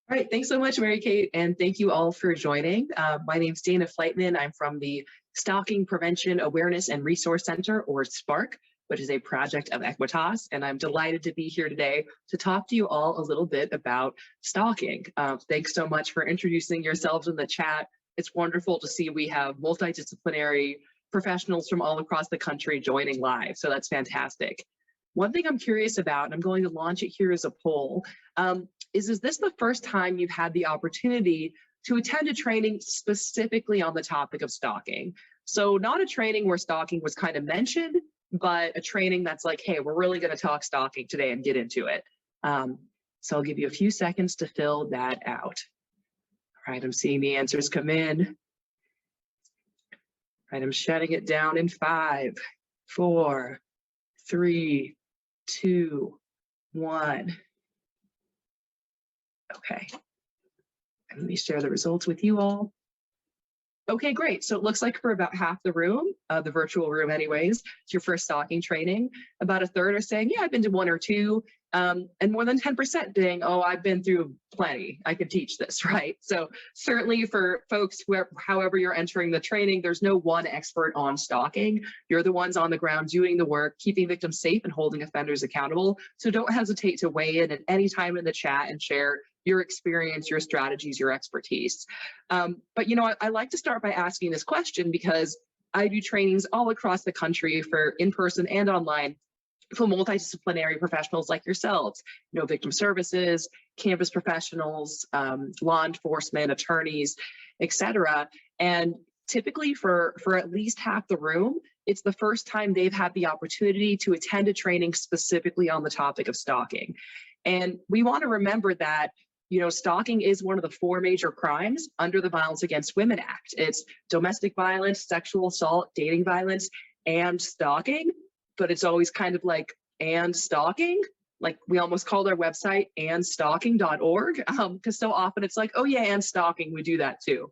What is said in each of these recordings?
All right, thanks so much, Mary Kate, and thank you all for joining. My name's Dana Flightman. I'm from the Stalking Prevention Awareness and Resource Center, or SPARC, which is a project of Equitas, and I'm delighted to be here today to talk to you all a little bit about stalking. Thanks so much for introducing yourselves in the chat. It's wonderful to see we have multidisciplinary professionals from all across the country joining live, so that's fantastic. One thing I'm curious about, and I'm going to launch it here as a poll, is this the first time you've had the opportunity to attend a training specifically on the topic of stalking? So not a training where stalking was kind of mentioned, but a training that's like, hey, we're really going to talk stalking today and get into it. So I'll give you a few seconds to fill that out. All right, I'm seeing the answers come in. All right, I'm shutting it down in 5, 4, 3, 2, 1. Okay, and let me share the results with you all. Okay, great. So it looks like for about half the room, the virtual room anyways, it's your first stalking training. About a third are saying, yeah, I've been to 1 or 2, and more than 10% saying, oh, I've been through plenty. I could teach this, right? So certainly for folks, however you're entering the training, there's no one expert on stalking. You're the ones on the ground doing the work, keeping victims safe and holding offenders accountable. So don't hesitate to weigh in at any time in the chat and share your experience, your strategies, your expertise. But you know, I like to start by asking this question because I do trainings all across the country for in-person and online for multidisciplinary professionals like yourselves, you know, victim services, campus professionals, law enforcement, attorneys, etc. And typically for at least half the room, it's the first time they've had the opportunity to attend a training specifically on the topic of stalking. And we want to remember that, you know, stalking is one of the 4 major crimes under the Violence Against Women Act. It's domestic violence, sexual assault, dating violence, and stalking. But it's always kind of like, and stalking? Like we almost called our website andstalking.org, because so often it's like, oh yeah, and stalking, we do that too.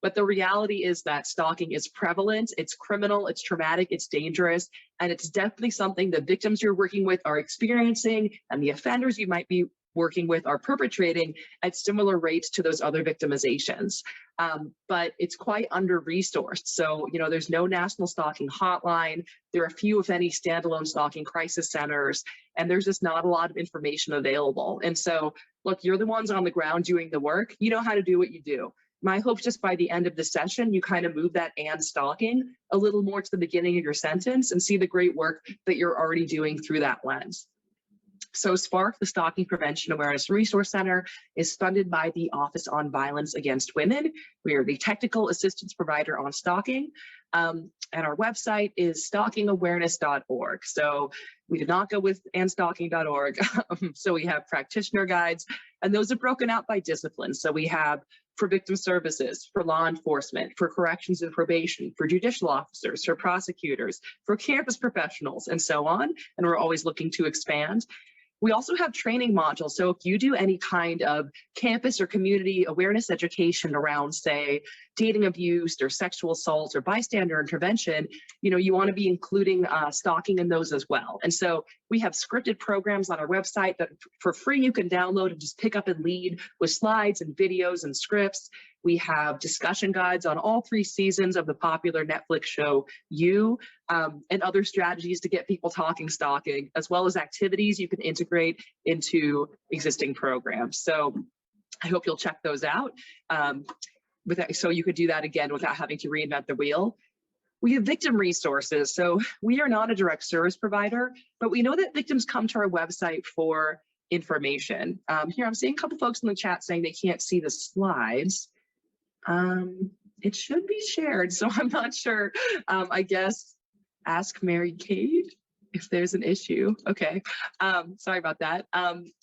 But the reality is that stalking is prevalent, it's criminal, it's traumatic, it's dangerous, and it's definitely something the victims you're working with are experiencing, and the offenders you might be working with are perpetrating at similar rates to those other victimizations. But it's quite under-resourced. So, you know, there's no national stalking hotline. There are few, if any, standalone stalking crisis centers, and there's just not a lot of information available. And so, look, you're the ones on the ground doing the work. You know how to do what you do. My hope just by the end of the session, you kind of move that and stalking a little more to the beginning of your sentence and see the great work that you're already doing through that lens. So SPARC, the Stalking Prevention Awareness Resource Center, is funded by the Office on Violence Against Women. We are the technical assistance provider on stalking. And our website is stalkingawareness.org. So we did not go with andstalking.org. So we have practitioner guides, and those are broken out by discipline. So we have for victim services, for law enforcement, for corrections and probation, for judicial officers, for prosecutors, for campus professionals, and so on. And we're always looking to expand. We also have training modules. So if you do any kind of campus or community awareness education around, say, dating abuse or sexual assault or bystander intervention, you know, you want to be including stalking in those as well. And so we have scripted programs on our website that for free you can download and just pick up and lead with slides and videos and scripts. We have discussion guides on all 3 seasons of the popular Netflix show You, and other strategies to get people talking stalking, as well as activities you can integrate into existing programs. So I hope you'll check those out. So you could do that again without having to reinvent the wheel. We have victim resources. So we are not a direct service provider, but we know that victims come to our website for information. Here I'm seeing a couple folks in the chat saying they can't see the slides. It should be shared, so I'm not sure. I guess ask Mary Kate if there's an issue. Okay, sorry about that.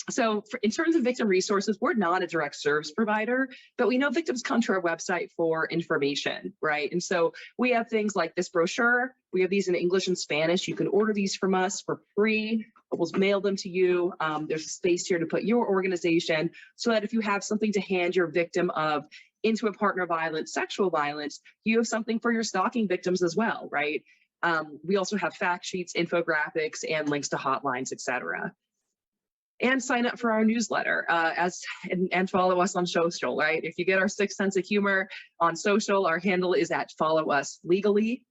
So in terms of victim resources, we're not a direct service provider, but we know victims come to our website for information, right? And so we have things like this brochure. We have these in English and Spanish. You can order these from us for free. We'll mail them to you. There's a space here to put your organization so that if you have something to hand your victim of intimate partner violence, sexual violence, you have something for your stalking victims as well, right? We also have fact sheets, infographics, and links to hotlines, etc. And sign up for our newsletter and follow us on social, right? If you get our sixth sense of humor on social, our handle is at follow us legally.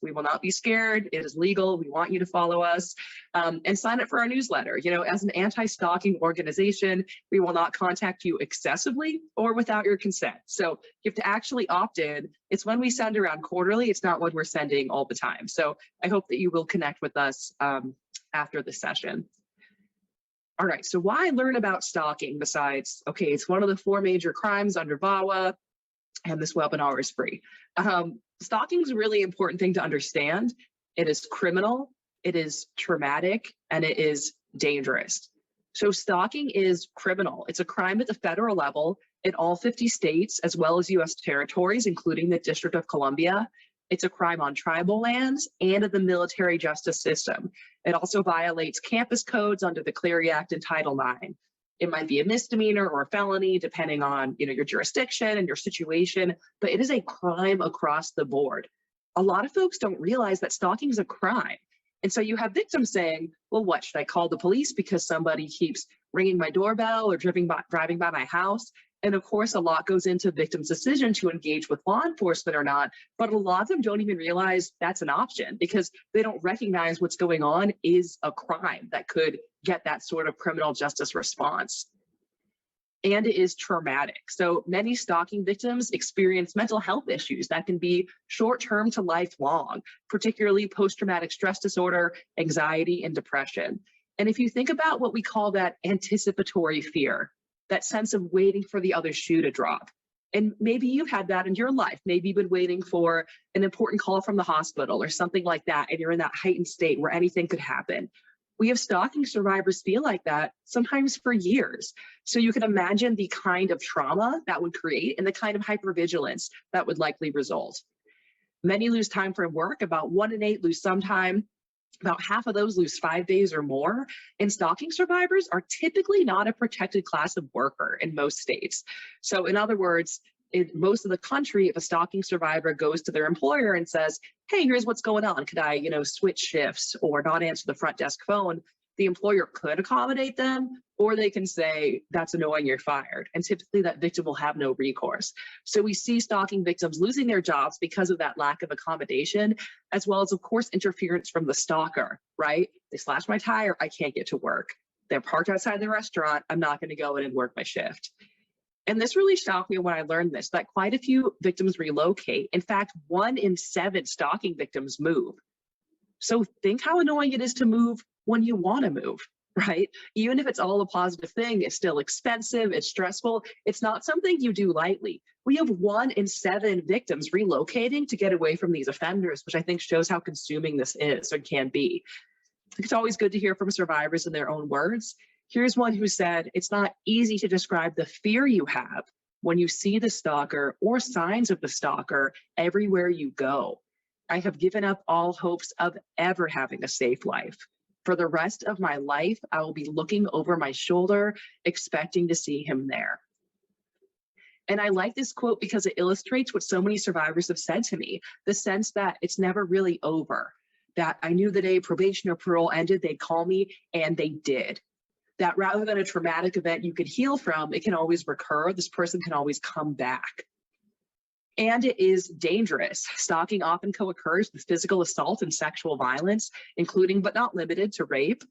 We will not be scared. It is legal. We want you to follow us and sign up for our newsletter. You know, as an anti-stalking organization, we will not contact you excessively or without your consent. So you have to actually opt in. It's when we send around quarterly. It's not when we're sending all the time. So I hope that you will connect with us after the session. All right, so why learn about stalking besides, okay, it's one of the 4 major crimes under VAWA, and this webinar is free. Stalking is a really important thing to understand. It is criminal, it is traumatic, and it is dangerous. So stalking is criminal. It's a crime at the federal level in all 50 states, as well as US territories, including the District of Columbia. It's a crime on tribal lands and in the military justice system. It also violates campus codes under the Clery Act and Title IX. It might be a misdemeanor or a felony, depending on your jurisdiction and your situation, but it is a crime across the board. A lot of folks don't realize that stalking is a crime. And so you have victims saying, well, what, should I call the police because somebody keeps ringing my doorbell or driving by my house? And of course, a lot goes into victims' decision to engage with law enforcement or not, but a lot of them don't even realize that's an option because they don't recognize what's going on is a crime that could get that sort of criminal justice response. And it is traumatic. So many stalking victims experience mental health issues that can be short-term to lifelong, particularly post-traumatic stress disorder, anxiety, and depression. And if you think about what we call that anticipatory fear, that sense of waiting for the other shoe to drop. And maybe you've had that in your life. Maybe you've been waiting for an important call from the hospital or something like that, and you're in that heightened state where anything could happen. We have stalking survivors feel like that sometimes for years. So you can imagine the kind of trauma that would create and the kind of hypervigilance that would likely result. Many lose time from work. About 1 in 8 lose some time. About half of those lose 5 days or more. And stalking survivors are typically not a protected class of worker in most states. So in other words, in most of the country, if a stalking survivor goes to their employer and says, hey, here's what's going on, could I, switch shifts or not answer the front desk phone, the employer could accommodate them, or they can say, that's annoying, you're fired. And typically that victim will have no recourse. So we see stalking victims losing their jobs because of that lack of accommodation, as well as, of course, interference from the stalker, right? They slash my tire, I can't get to work. They're parked outside the restaurant, I'm not going to go in and work my shift. And this really shocked me when I learned this, that quite a few victims relocate. In fact, 1 in 7 stalking victims move. So think how annoying it is to move when you want to move, right? Even if it's all a positive thing, it's still expensive, it's stressful. It's not something you do lightly. We have 1 in 7 victims relocating to get away from these offenders, which I think shows how consuming this is or can be. It's always good to hear from survivors in their own words. Here's one who said, it's not easy to describe the fear you have when you see the stalker or signs of the stalker everywhere you go. I have given up all hopes of ever having a safe life. For the rest of my life, I will be looking over my shoulder, expecting to see him there. And I like this quote because it illustrates what so many survivors have said to me, the sense that it's never really over, that I knew the day probation or parole ended, they'd call me, and they did. That rather than a traumatic event you could heal from, it can always recur. This person can always come back. And it is dangerous. Stalking often co-occurs with physical assault and sexual violence, including but not limited to rape.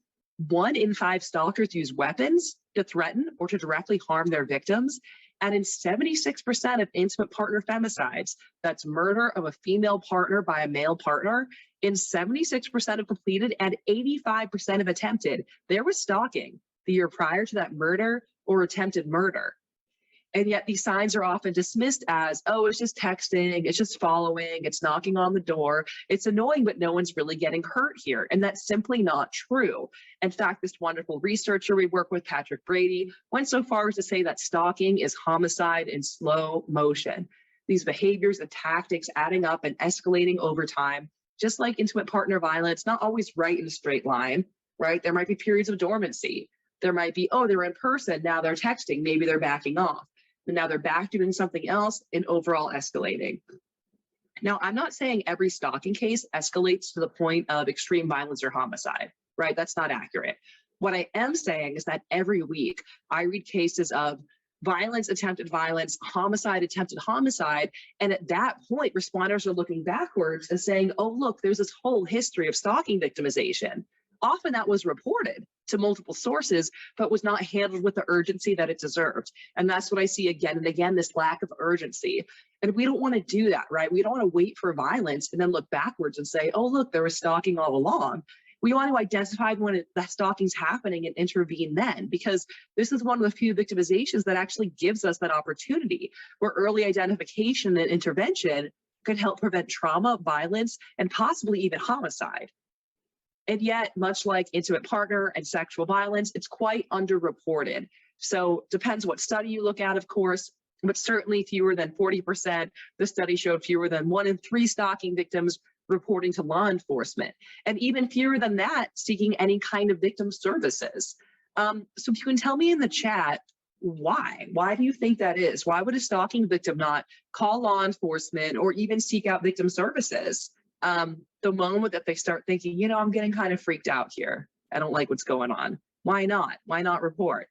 1 in 5 stalkers use weapons to threaten or to directly harm their victims. And in 76% of intimate partner femicides, that's murder of a female partner by a male partner, in 76% of completed and 85% of attempted, there was stalking the year prior to that murder or attempted murder. And yet these signs are often dismissed as, oh, it's just texting, it's just following, it's knocking on the door. It's annoying, but no one's really getting hurt here. And that's simply not true. In fact, this wonderful researcher we work with, Patrick Brady, went so far as to say that stalking is homicide in slow motion. These behaviors and tactics adding up and escalating over time, just like intimate partner violence, not always right in a straight line, right? There might be periods of dormancy. There might be, oh, they're in person, now they're texting, maybe they're backing off. And now they're back doing something else and overall escalating. Now, I'm not saying every stalking case escalates to the point of extreme violence or homicide, right? That's not accurate. What I am saying is that every week I read cases of violence, attempted violence, homicide, attempted homicide. And at that point, responders are looking backwards and saying, oh, look, there's this whole history of stalking victimization. Often that was reported to multiple sources, but was not handled with the urgency that it deserved. And that's what I see again and again, this lack of urgency. And we don't want to do that, right? We don't want to wait for violence and then look backwards and say, oh, look, there was stalking all along. We want to identify when the stalking's happening and intervene then, because this is one of the few victimizations that actually gives us that opportunity where early identification and intervention could help prevent trauma, violence, and possibly even homicide. And yet, much like intimate partner and sexual violence, it's quite underreported. So depends what study you look at, of course, but certainly fewer than 40%. The study showed fewer than 1 in 3 stalking victims reporting to law enforcement, and even fewer than that seeking any kind of victim services. So if you can tell me in the chat, why do you think that is? Why would a stalking victim not call law enforcement or even seek out victim services the moment that they start thinking, you know, I'm getting kind of freaked out here, I don't like what's going on? Why not report?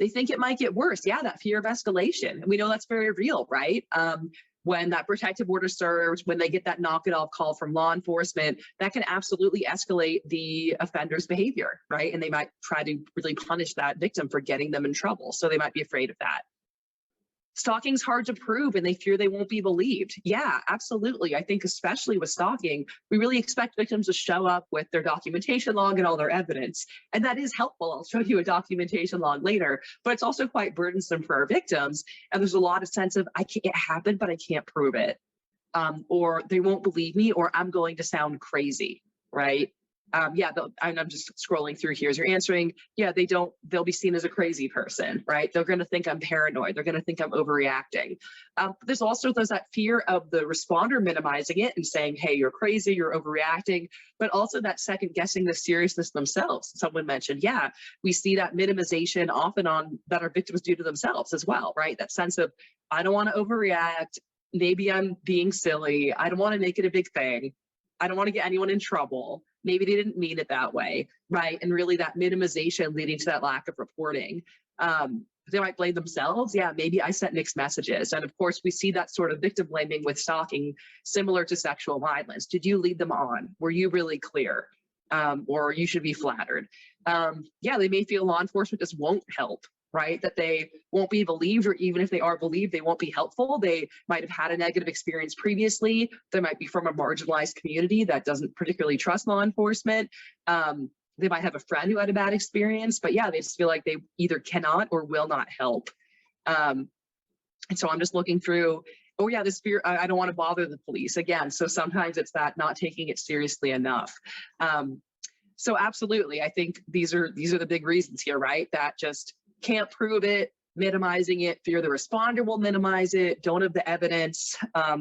They think it might get worse. Yeah, that fear of escalation. We know that's very real, right? When that protective order served, when they get that knock it off call from law enforcement, that can absolutely escalate the offender's behavior, right? And they might try to really punish that victim for getting them in trouble. So they might be afraid of that. Stalking's hard to prove and they fear they won't be believed. Yeah, absolutely. I think especially with stalking, we really expect victims to show up with their documentation log and all their evidence. And that is helpful. I'll show you a documentation log later, but it's also quite burdensome for our victims. And there's a lot of sense of, it happened, but I can't prove it. Or they won't believe me, or I'm going to sound crazy, right? Yeah, I'm just scrolling through here as you're answering. Yeah, they'll be seen as a crazy person, right? They're going to think I'm paranoid. They're going to think I'm overreacting. There's that fear of the responder minimizing it and saying, hey, you're crazy, you're overreacting, but also that second guessing the seriousness themselves. Someone mentioned, yeah, we see that minimization often that our victims do to themselves as well, right? That sense of, I don't want to overreact. Maybe I'm being silly. I don't want to make it a big thing. I don't want to get anyone in trouble. Maybe they didn't mean it that way, right? And really that minimization leading to that lack of reporting. They might blame themselves. Yeah, maybe I sent mixed messages. And of course, we see that sort of victim blaming with stalking similar to sexual violence. Did you lead them on? Were you really clear? Or you should be flattered. Yeah, they may feel law enforcement just won't help, right? That they won't be believed, or even if they are believed, they won't be helpful. They might have had a negative experience previously. They might be from a marginalized community that doesn't particularly trust law enforcement. They might have a friend who had a bad experience, but yeah, they just feel like they either cannot or will not help. And so I'm just looking through, oh yeah, this fear, I don't want to bother the police again. So sometimes it's that not taking it seriously enough. So absolutely, I think these are the big reasons here, right? That just can't prove it, minimizing it, fear the responder will minimize it, don't have the evidence,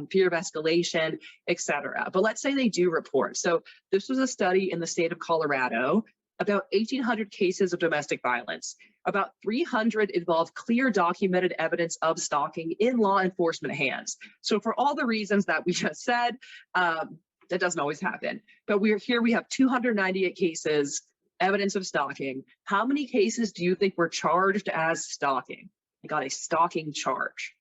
fear of escalation, etc. But let's say they do report. So this was a study in the state of Colorado, about 1,800 cases of domestic violence. About 300 involved clear documented evidence of stalking in law enforcement hands. So for all the reasons that we just said, that doesn't always happen. But we have 298 cases, evidence of stalking. How many cases do you think were charged as stalking? I got a stalking charge.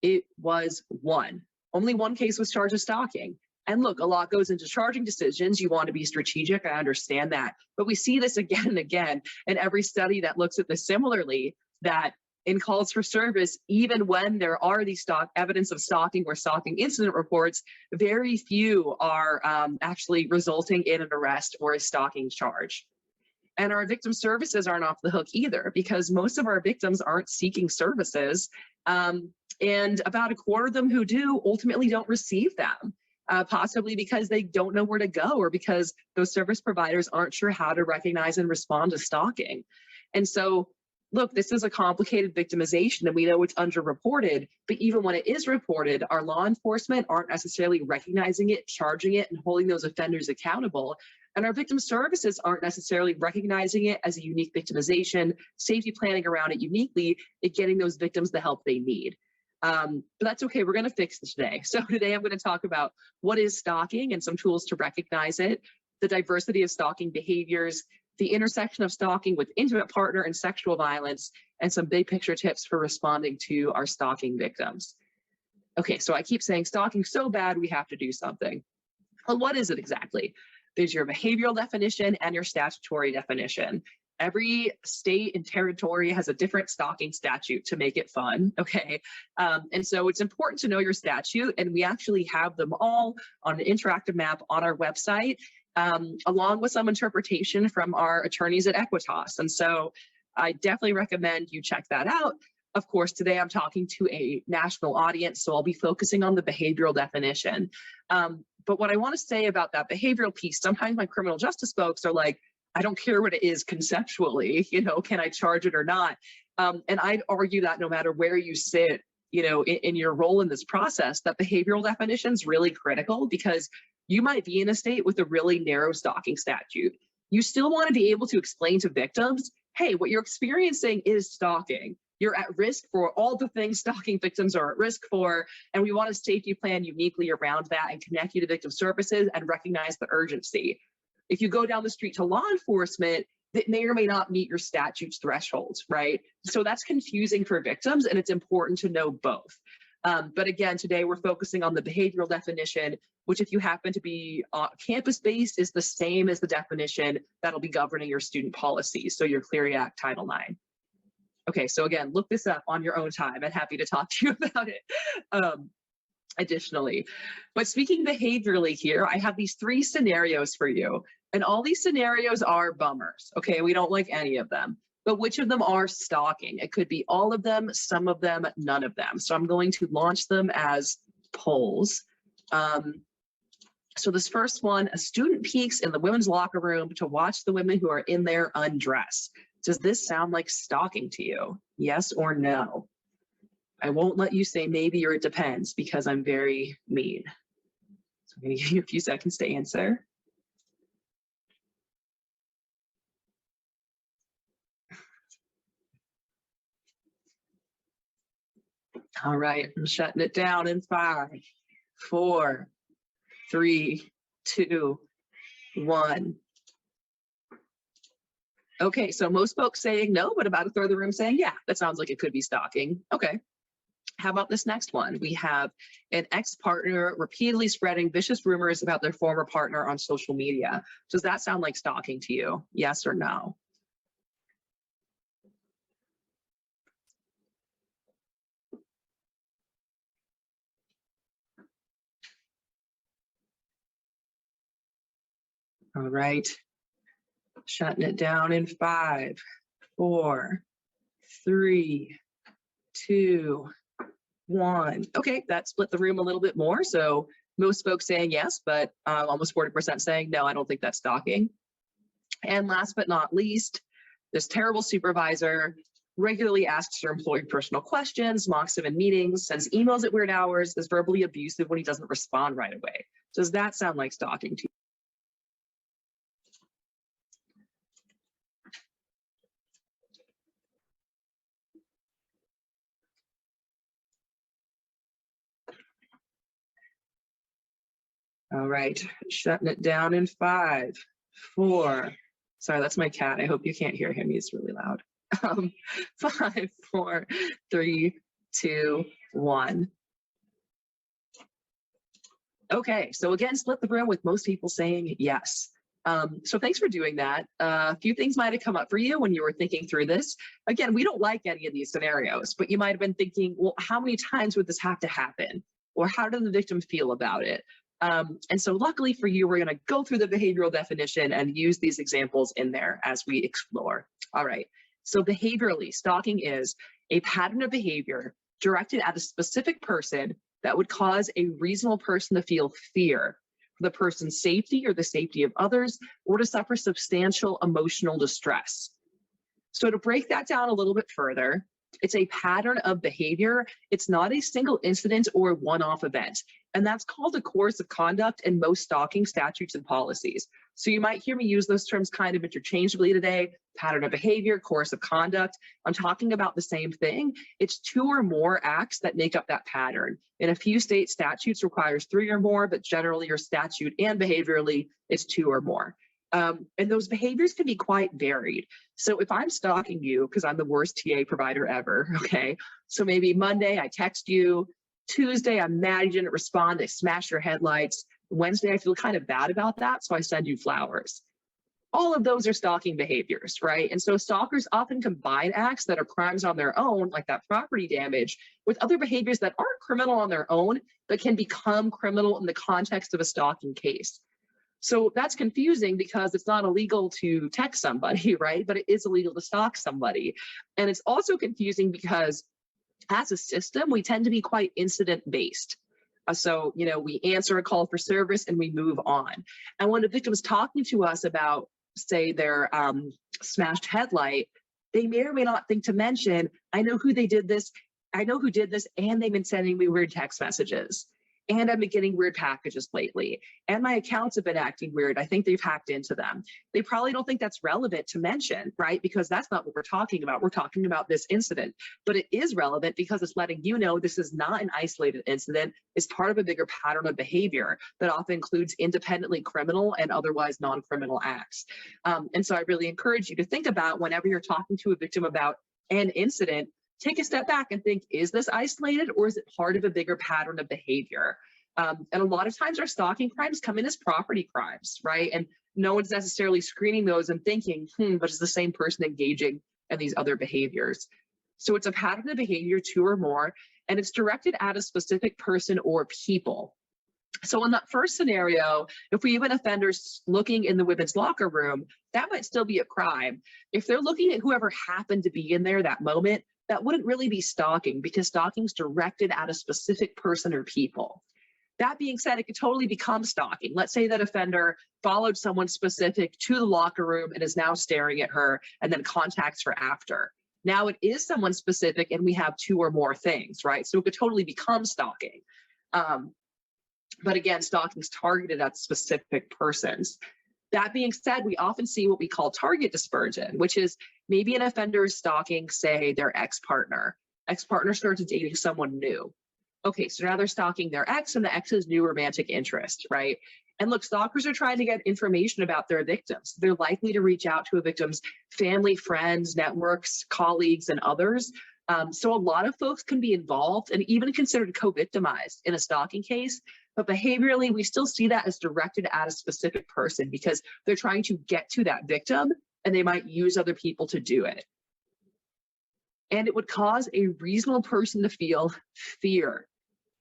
It was 1. Only 1 case was charged as stalking. And look, a lot goes into charging decisions. You want to be strategic. I understand that. But we see this again and again in every study that looks at this similarly, that in calls for service, even when there are these evidence of stalking or stalking incident reports, very few are actually resulting in an arrest or a stalking charge. And our victim services aren't off the hook either, because most of our victims aren't seeking services. And about a quarter of them who do ultimately don't receive them, possibly because they don't know where to go, or because those service providers aren't sure how to recognize and respond to stalking. And so, look, this is a complicated victimization, and we know it's underreported, but even when it is reported, our law enforcement aren't necessarily recognizing it, charging it, and holding those offenders accountable. And our victim services aren't necessarily recognizing it as a unique victimization, safety planning around it uniquely, and getting those victims the help they need. But that's okay, we're gonna fix this today. So today I'm gonna talk about what is stalking and some tools to recognize it, the diversity of stalking behaviors, the intersection of stalking with intimate partner and sexual violence, and some big picture tips for responding to our stalking victims. Okay, so I keep saying stalking's so bad, we have to do something. Well, what is it exactly? There's your behavioral definition and your statutory definition. Every state and territory has a different stalking statute to make it fun, okay? And so it's important to know your statute, and we actually have them all on an interactive map on our website, along with some interpretation from our attorneys at Equitas. And so I definitely recommend you check that out. Of course, today I'm talking to a national audience, so I'll be focusing on the behavioral definition. But what I want to say about that behavioral piece, sometimes my criminal justice folks are like, I don't care what it is conceptually, you know, can I charge it or not? And I'd argue that no matter where you sit, you know, in your role in this process, that behavioral definition is really critical, because you might be in a state with a really narrow stalking statute. You still want to be able to explain to victims, hey, what you're experiencing is stalking. You're at risk for all the things stalking victims are at risk for, and we want a safety plan uniquely around that and connect you to victim services and recognize the urgency. If you go down the street to law enforcement, that may or may not meet your statute's thresholds, right? So that's confusing for victims, and it's important to know both. But again, today we're focusing on the behavioral definition, which, if you happen to be campus-based, is the same as the definition that'll be governing your student policies, so your Clery Act Title IX. Okay, so again, look this up on your own time. I'm happy to talk to you about it additionally. But speaking behaviorally here, I have these 3 scenarios for you, and all these scenarios are bummers, okay? We don't like any of them, but which of them are stalking? It could be all of them, some of them, none of them. So I'm going to launch them as polls. So this first one, a student peeks in the women's locker room to watch the women who are in there undress. Does this sound like stalking to you? Yes or no? I won't let you say maybe or it depends, because I'm very mean. So I'm going to give you a few seconds to answer. All right, I'm shutting it down in 5, 4, 3, 2, 1. Okay, so most folks saying no, but about a third of the room saying, yeah, that sounds like it could be stalking. Okay. How about this next one? We have an ex-partner repeatedly spreading vicious rumors about their former partner on social media. Does that sound like stalking to you? Yes or no? All right. Shutting it down in 5, 4, 3, 2, 1. Okay, that split the room a little bit more. So most folks saying yes, but almost 40% saying no, I don't think that's stalking. And last but not least, this terrible supervisor regularly asks her employee personal questions, mocks him in meetings, sends emails at weird hours, is verbally abusive when he doesn't respond right away. Does that sound like stalking to you? All right, shutting it down in 5, 4. Sorry, that's my cat. I hope you can't hear him. He's really loud. 5, 4, 3, 2, 1. Okay, so again, split the room with most people saying yes. So thanks for doing that. A few things might have come up for you when you were thinking through this. Again, we don't like any of these scenarios, but you might have been thinking, well, how many times would this have to happen? Or how did the victim feel about it? And so luckily for you, we're going to go through the behavioral definition and use these examples in there as we explore. All right. So behaviorally, stalking is a pattern of behavior directed at a specific person that would cause a reasonable person to feel fear for the person's safety or the safety of others, or to suffer substantial emotional distress. So to break that down a little bit further, it's a pattern of behavior. It's not a single incident or one-off event. And that's called a course of conduct in most stalking statutes and policies. So you might hear me use those terms kind of interchangeably today: pattern of behavior, course of conduct. I'm talking about the same thing. It's 2 or more acts that make up that pattern. In a few state statutes requires 3 or more, but generally your statute and behaviorally it's 2 or more. And those behaviors can be quite varied. So if I'm stalking you, because I'm the worst TA provider ever, okay? So maybe Monday I text you, Tuesday I'm mad you didn't respond, I smash your headlights. Wednesday I feel kind of bad about that, so I send you flowers. All of those are stalking behaviors, right? And so stalkers often combine acts that are crimes on their own, like that property damage, with other behaviors that aren't criminal on their own, but can become criminal in the context of a stalking case. So that's confusing because it's not illegal to text somebody, right? But it is illegal to stalk somebody. And it's also confusing because as a system, we tend to be quite incident-based. So, we answer a call for service and we move on. And when a victim is talking to us about, say, their smashed headlight, they may or may not think to mention, I know who did this, and they've been sending me weird text messages. And I've been getting weird packages lately. And my accounts have been acting weird. I think they've hacked into them. They probably don't think that's relevant to mention, right? Because that's not what we're talking about. We're talking about this incident. But it is relevant because it's letting you know this is not an isolated incident. It's part of a bigger pattern of behavior that often includes independently criminal and otherwise non-criminal acts. And so I really encourage you to think about, whenever you're talking to a victim about an incident, take a step back and think, is this isolated or is it part of a bigger pattern of behavior? And a lot of times our stalking crimes come in as property crimes, right? And no one's necessarily screening those and thinking, but it's the same person engaging in these other behaviors. So it's a pattern of behavior, 2 or more, and it's directed at a specific person or people. So in that first scenario, if we have an offender looking in the women's locker room, that might still be a crime. If they're looking at whoever happened to be in there that moment, that wouldn't really be stalking, because stalking is directed at a specific person or people. That being said, it could totally become stalking. Let's say that offender followed someone specific to the locker room and is now staring at her and then contacts her after. Now it is someone specific and we have 2 or more things, right? So it could totally become stalking. But again, stalking is targeted at specific persons. That being said, we often see what we call target dispersion, which is maybe an offender is stalking, say, their ex-partner. Ex-partner starts dating someone new. Okay, so now they're stalking their ex and the ex's new romantic interest, right? And look, stalkers are trying to get information about their victims. They're likely to reach out to a victim's family, friends, networks, colleagues, and others. So a lot of folks can be involved and even considered co-victimized in a stalking case. But behaviorally, we still see that as directed at a specific person because they're trying to get to that victim and they might use other people to do it. And it would cause a reasonable person to feel fear.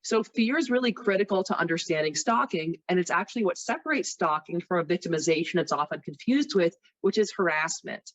So fear is really critical to understanding stalking, and it's actually what separates stalking from a victimization it's often confused with, which is harassment.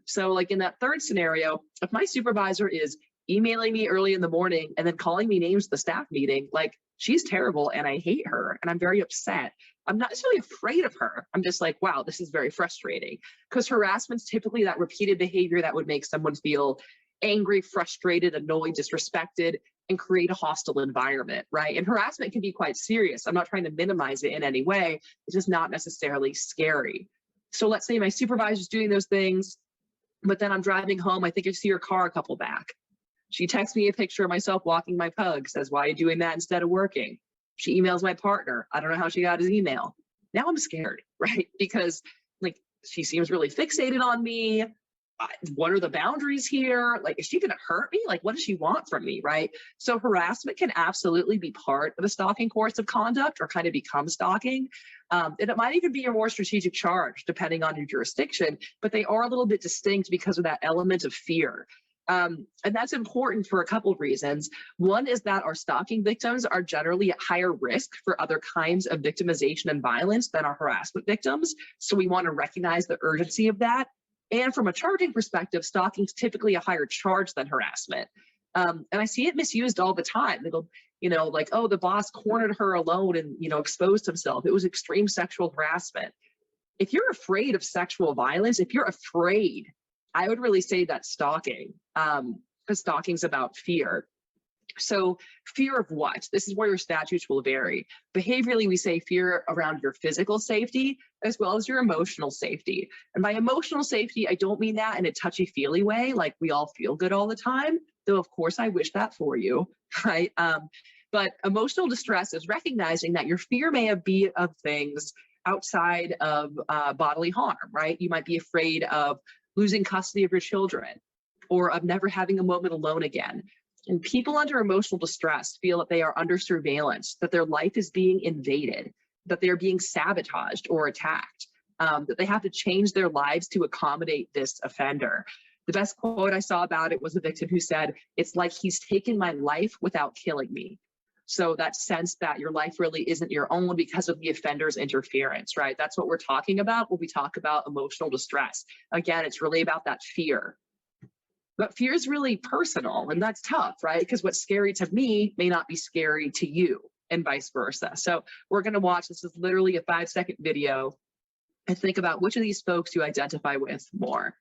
So like in that third scenario, if my supervisor is emailing me early in the morning and then calling me names at the staff meeting, like, she's terrible and I hate her and I'm very upset. I'm not necessarily afraid of her. I'm just like, wow, this is very frustrating, because harassment's typically that repeated behavior that would make someone feel angry, frustrated, annoyed, disrespected, and create a hostile environment, right? And harassment can be quite serious. I'm not trying to minimize it in any way. It's just not necessarily scary. So let's say my supervisor's doing those things, but then I'm driving home. I think I see her car a couple back. She texts me a picture of myself walking my pug, says, why are you doing that instead of working? She emails my partner. I don't know how she got his email. Now I'm scared, right? Because like, she seems really fixated on me. What are the boundaries here? Like, is she going to hurt me? Like, what does she want from me, right? So harassment can absolutely be part of a stalking course of conduct or kind of become stalking. And it might even be a more strategic charge depending on your jurisdiction, but they are a little bit distinct because of that element of fear. And that's important for a couple of reasons. One is that our stalking victims are generally at higher risk for other kinds of victimization and violence than our harassment victims. So we want to recognize the urgency of that. And from a charging perspective, stalking is typically a higher charge than harassment. And I see it misused all the time. It'll, like, oh, the boss cornered her alone and, exposed himself. It was extreme sexual harassment. If you're afraid of sexual violence, if you're afraid, I would really say that's stalking, because stalking is about fear. So fear of what? This is where your statutes will vary. Behaviorally, we say fear around your physical safety as well as your emotional safety. And by emotional safety, I don't mean that in a touchy-feely way, like we all feel good all the time, though of course I wish that for you, right? But emotional distress is recognizing that your fear may be of things outside of bodily harm, right? You might be afraid of losing custody of your children or of never having a moment alone again. And people under emotional distress feel that they are under surveillance, that their life is being invaded, that they're being sabotaged or attacked, that they have to change their lives to accommodate this offender. The best quote I saw about it was a victim who said, "It's like he's taken my life without killing me." So that sense that your life really isn't your own because of the offender's interference, right? That's what we're talking about when we talk about emotional distress. Again, it's really about that fear. But fear is really personal, and that's tough, right? Because what's scary to me may not be scary to you, and vice versa. So we're going to watch, this is literally a 5-second video, and think about which of these folks you identify with more.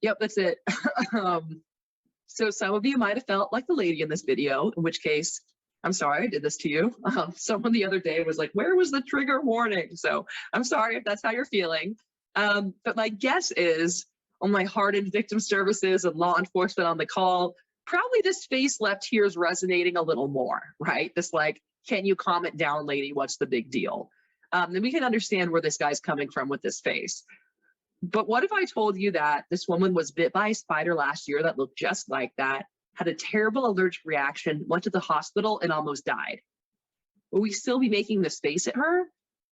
Yep, that's it. So some of you might have felt like the lady in this video, in which case, I'm sorry I did this to you. Someone the other day was like, where was the trigger warning? So I'm sorry if that's how you're feeling. But my guess is, on my hardened victim services and law enforcement on the call, probably this face left here is resonating a little more, right? This like, can you calm it down, lady? What's the big deal? Then we can understand where this guy's coming from with this face. But what if I told you that this woman was bit by a spider last year that looked just like that, had a terrible allergic reaction, went to the hospital, and almost died? Will we still be making this face at her?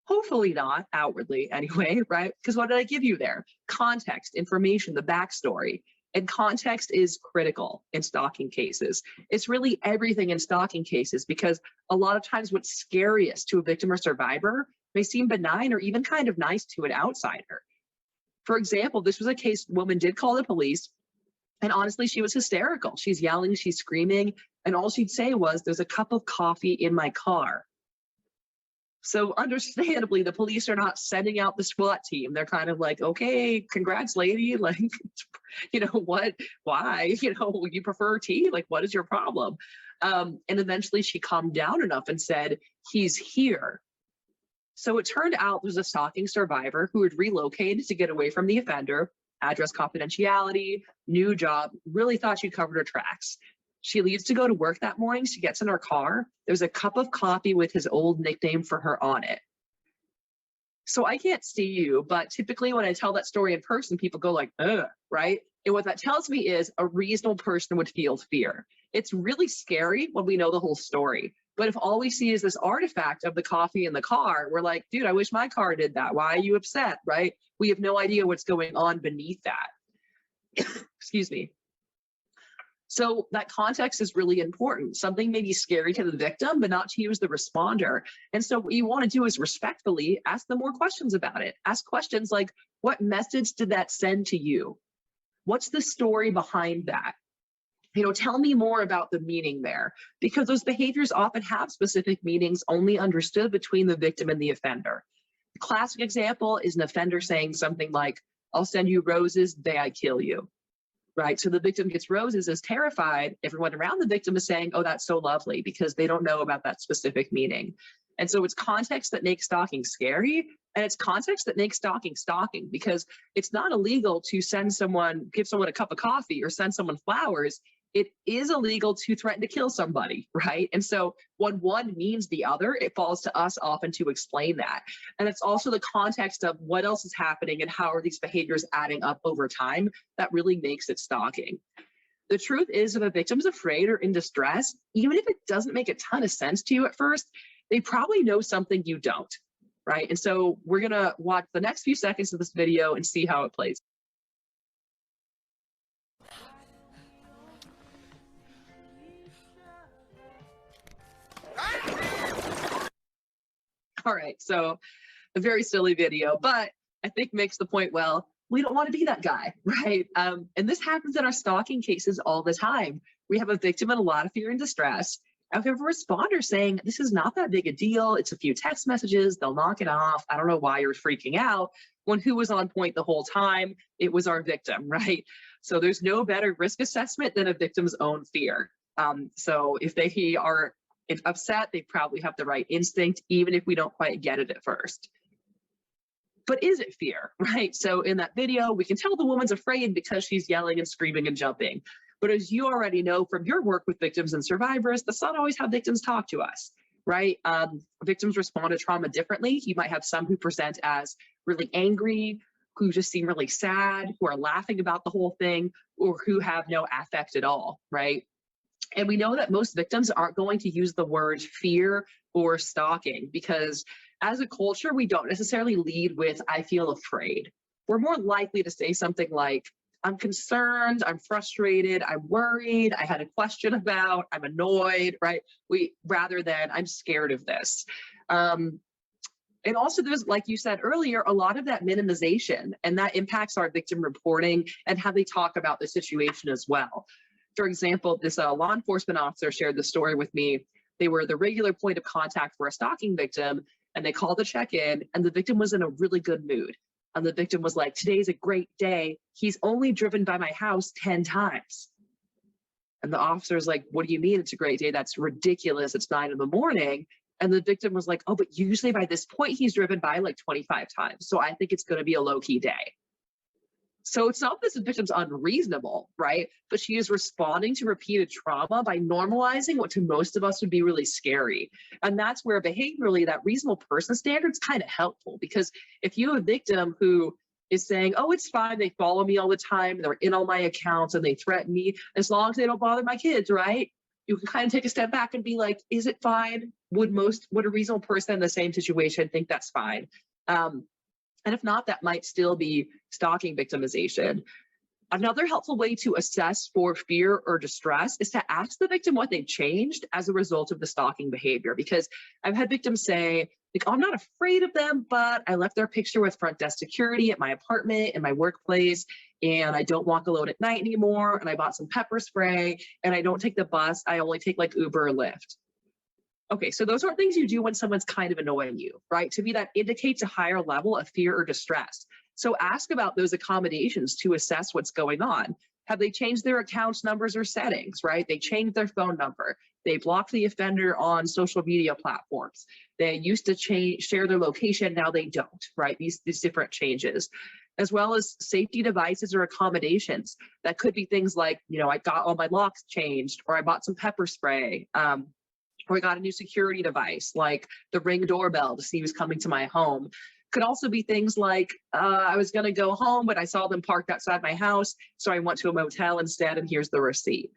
Hopefully not, outwardly anyway, right? Because what did I give you there? Context, information, the backstory. And context is critical in stalking cases. It's really everything in stalking cases, because a lot of times what's scariest to a victim or survivor may seem benign or even kind of nice to an outsider. For example, this was a case, woman did call the police, and honestly, she was hysterical. She's yelling, she's screaming, and all she'd say was, "There's a cup of coffee in my car." So understandably, the police are not sending out the SWAT team. They're kind of like, okay, congrats, lady. Like, you know, what, why, you know, you prefer tea? Like, what is your problem? And eventually she calmed down enough and said, "He's here." So it turned out there's a stalking survivor who had relocated to get away from the offender, address confidentiality, new job, really thought she'd covered her tracks. She leaves to go to work that morning. She gets in her car. There's a cup of coffee with his old nickname for her on it. So I can't see you, but typically when I tell that story in person, people go like, ugh, right? And what that tells me is a reasonable person would feel fear. It's really scary when we know the whole story. But if all we see is this artifact of the coffee in the car, we're like, dude, I wish my car did that. Why are you upset, right? We have no idea what's going on beneath that. Excuse me. So that context is really important. Something may be scary to the victim, but not to you as the responder. And so what you want to do is respectfully ask them more questions about it. Ask questions like, what message did that send to you? What's the story behind that? You know, tell me more about the meaning there, because those behaviors often have specific meanings only understood between the victim and the offender. The classic example is an offender saying something like, "I'll send you roses the day I kill you." Right? So the victim gets roses, is terrified. Everyone around the victim is saying, "Oh, that's so lovely," because they don't know about that specific meaning. And so it's context that makes stalking scary, and it's context that makes stalking stalking, because it's not illegal to send someone, give someone a cup of coffee or send someone flowers. It is illegal to threaten to kill somebody, right? And so when one means the other, it falls to us often to explain that. And it's also the context of what else is happening and how are these behaviors adding up over time that really makes it stalking. The truth is, if a victim's afraid or in distress, even if it doesn't make a ton of sense to you at first, they probably know something you don't, right? And so we're gonna watch the next few seconds of this video and see how it plays. All right, so a very silly video, but I think makes the point well. We don't want to be that guy, right? And this happens in our stalking cases all the time. We have a victim in a lot of fear and distress. Now, if you have a responder saying, this is not that big a deal, it's a few text messages, they'll knock it off, I don't know why you're freaking out, when who was on point the whole time? It was our victim, right? So there's no better risk assessment than a victim's own fear. So if they are upset, they probably have the right instinct, even if we don't quite get it at first. But is it fear, right? So in that video, we can tell the woman's afraid because she's yelling and screaming and jumping. But as you already know from your work with victims and survivors, that's not always how victims talk to us, right? Victims respond to trauma differently. You might have some who present as really angry, who just seem really sad, who are laughing about the whole thing, or who have no affect at all, right? And we know that most victims aren't going to use the word fear or stalking because as a culture, we don't necessarily lead with, I feel afraid. We're more likely to say something like, I'm concerned, I'm frustrated, I'm worried, I had a question about, I'm annoyed, right? Rather than I'm scared of this. And also there's, like you said earlier, a lot of that minimization, and that impacts our victim reporting and how they talk about the situation as well. For example, this law enforcement officer shared the story with me. They were the regular point of contact for a stalking victim, and they called to check in, and the victim was in a really good mood. And the victim was like, today's a great day. He's only driven by my house 10 times. And the officer's like, what do you mean it's a great day? That's ridiculous. It's 9 in the morning. And the victim was like, oh, but usually by this point, he's driven by like 25 times. So I think it's going to be a low-key day. So it's not that the victim's unreasonable, right? But she is responding to repeated trauma by normalizing what to most of us would be really scary. And that's where behaviorally that reasonable person standard is kind of helpful, because if you have a victim who is saying, oh, it's fine, they follow me all the time, they're in all my accounts and they threaten me, as long as they don't bother my kids, right? You can kind of take a step back and be like, is it fine? Would a reasonable person in the same situation think that's fine? And if not, that might still be stalking victimization. Another helpful way to assess for fear or distress is to ask the victim what they've changed as a result of the stalking behavior. Because I've had victims say, like, oh, I'm not afraid of them, but I left their picture with front desk security at my apartment, in my workplace, and I don't walk alone at night anymore, and I bought some pepper spray, and I don't take the bus, I only take like Uber or Lyft. Okay, so those aren't things you do when someone's kind of annoying you, right? To me, that indicates a higher level of fear or distress. So ask about those accommodations to assess what's going on. Have they changed their accounts numbers or settings, right? They changed their phone number. They blocked the offender on social media platforms. They used to share their location, now they don't, right? These different changes, as well as safety devices or accommodations. That could be things like, you know, I got all my locks changed, or I bought some pepper spray, or I got a new security device, like the Ring doorbell to see who's coming to my home. Could also be things like, I was gonna go home, but I saw them parked outside my house, so I went to a motel instead, and here's the receipt.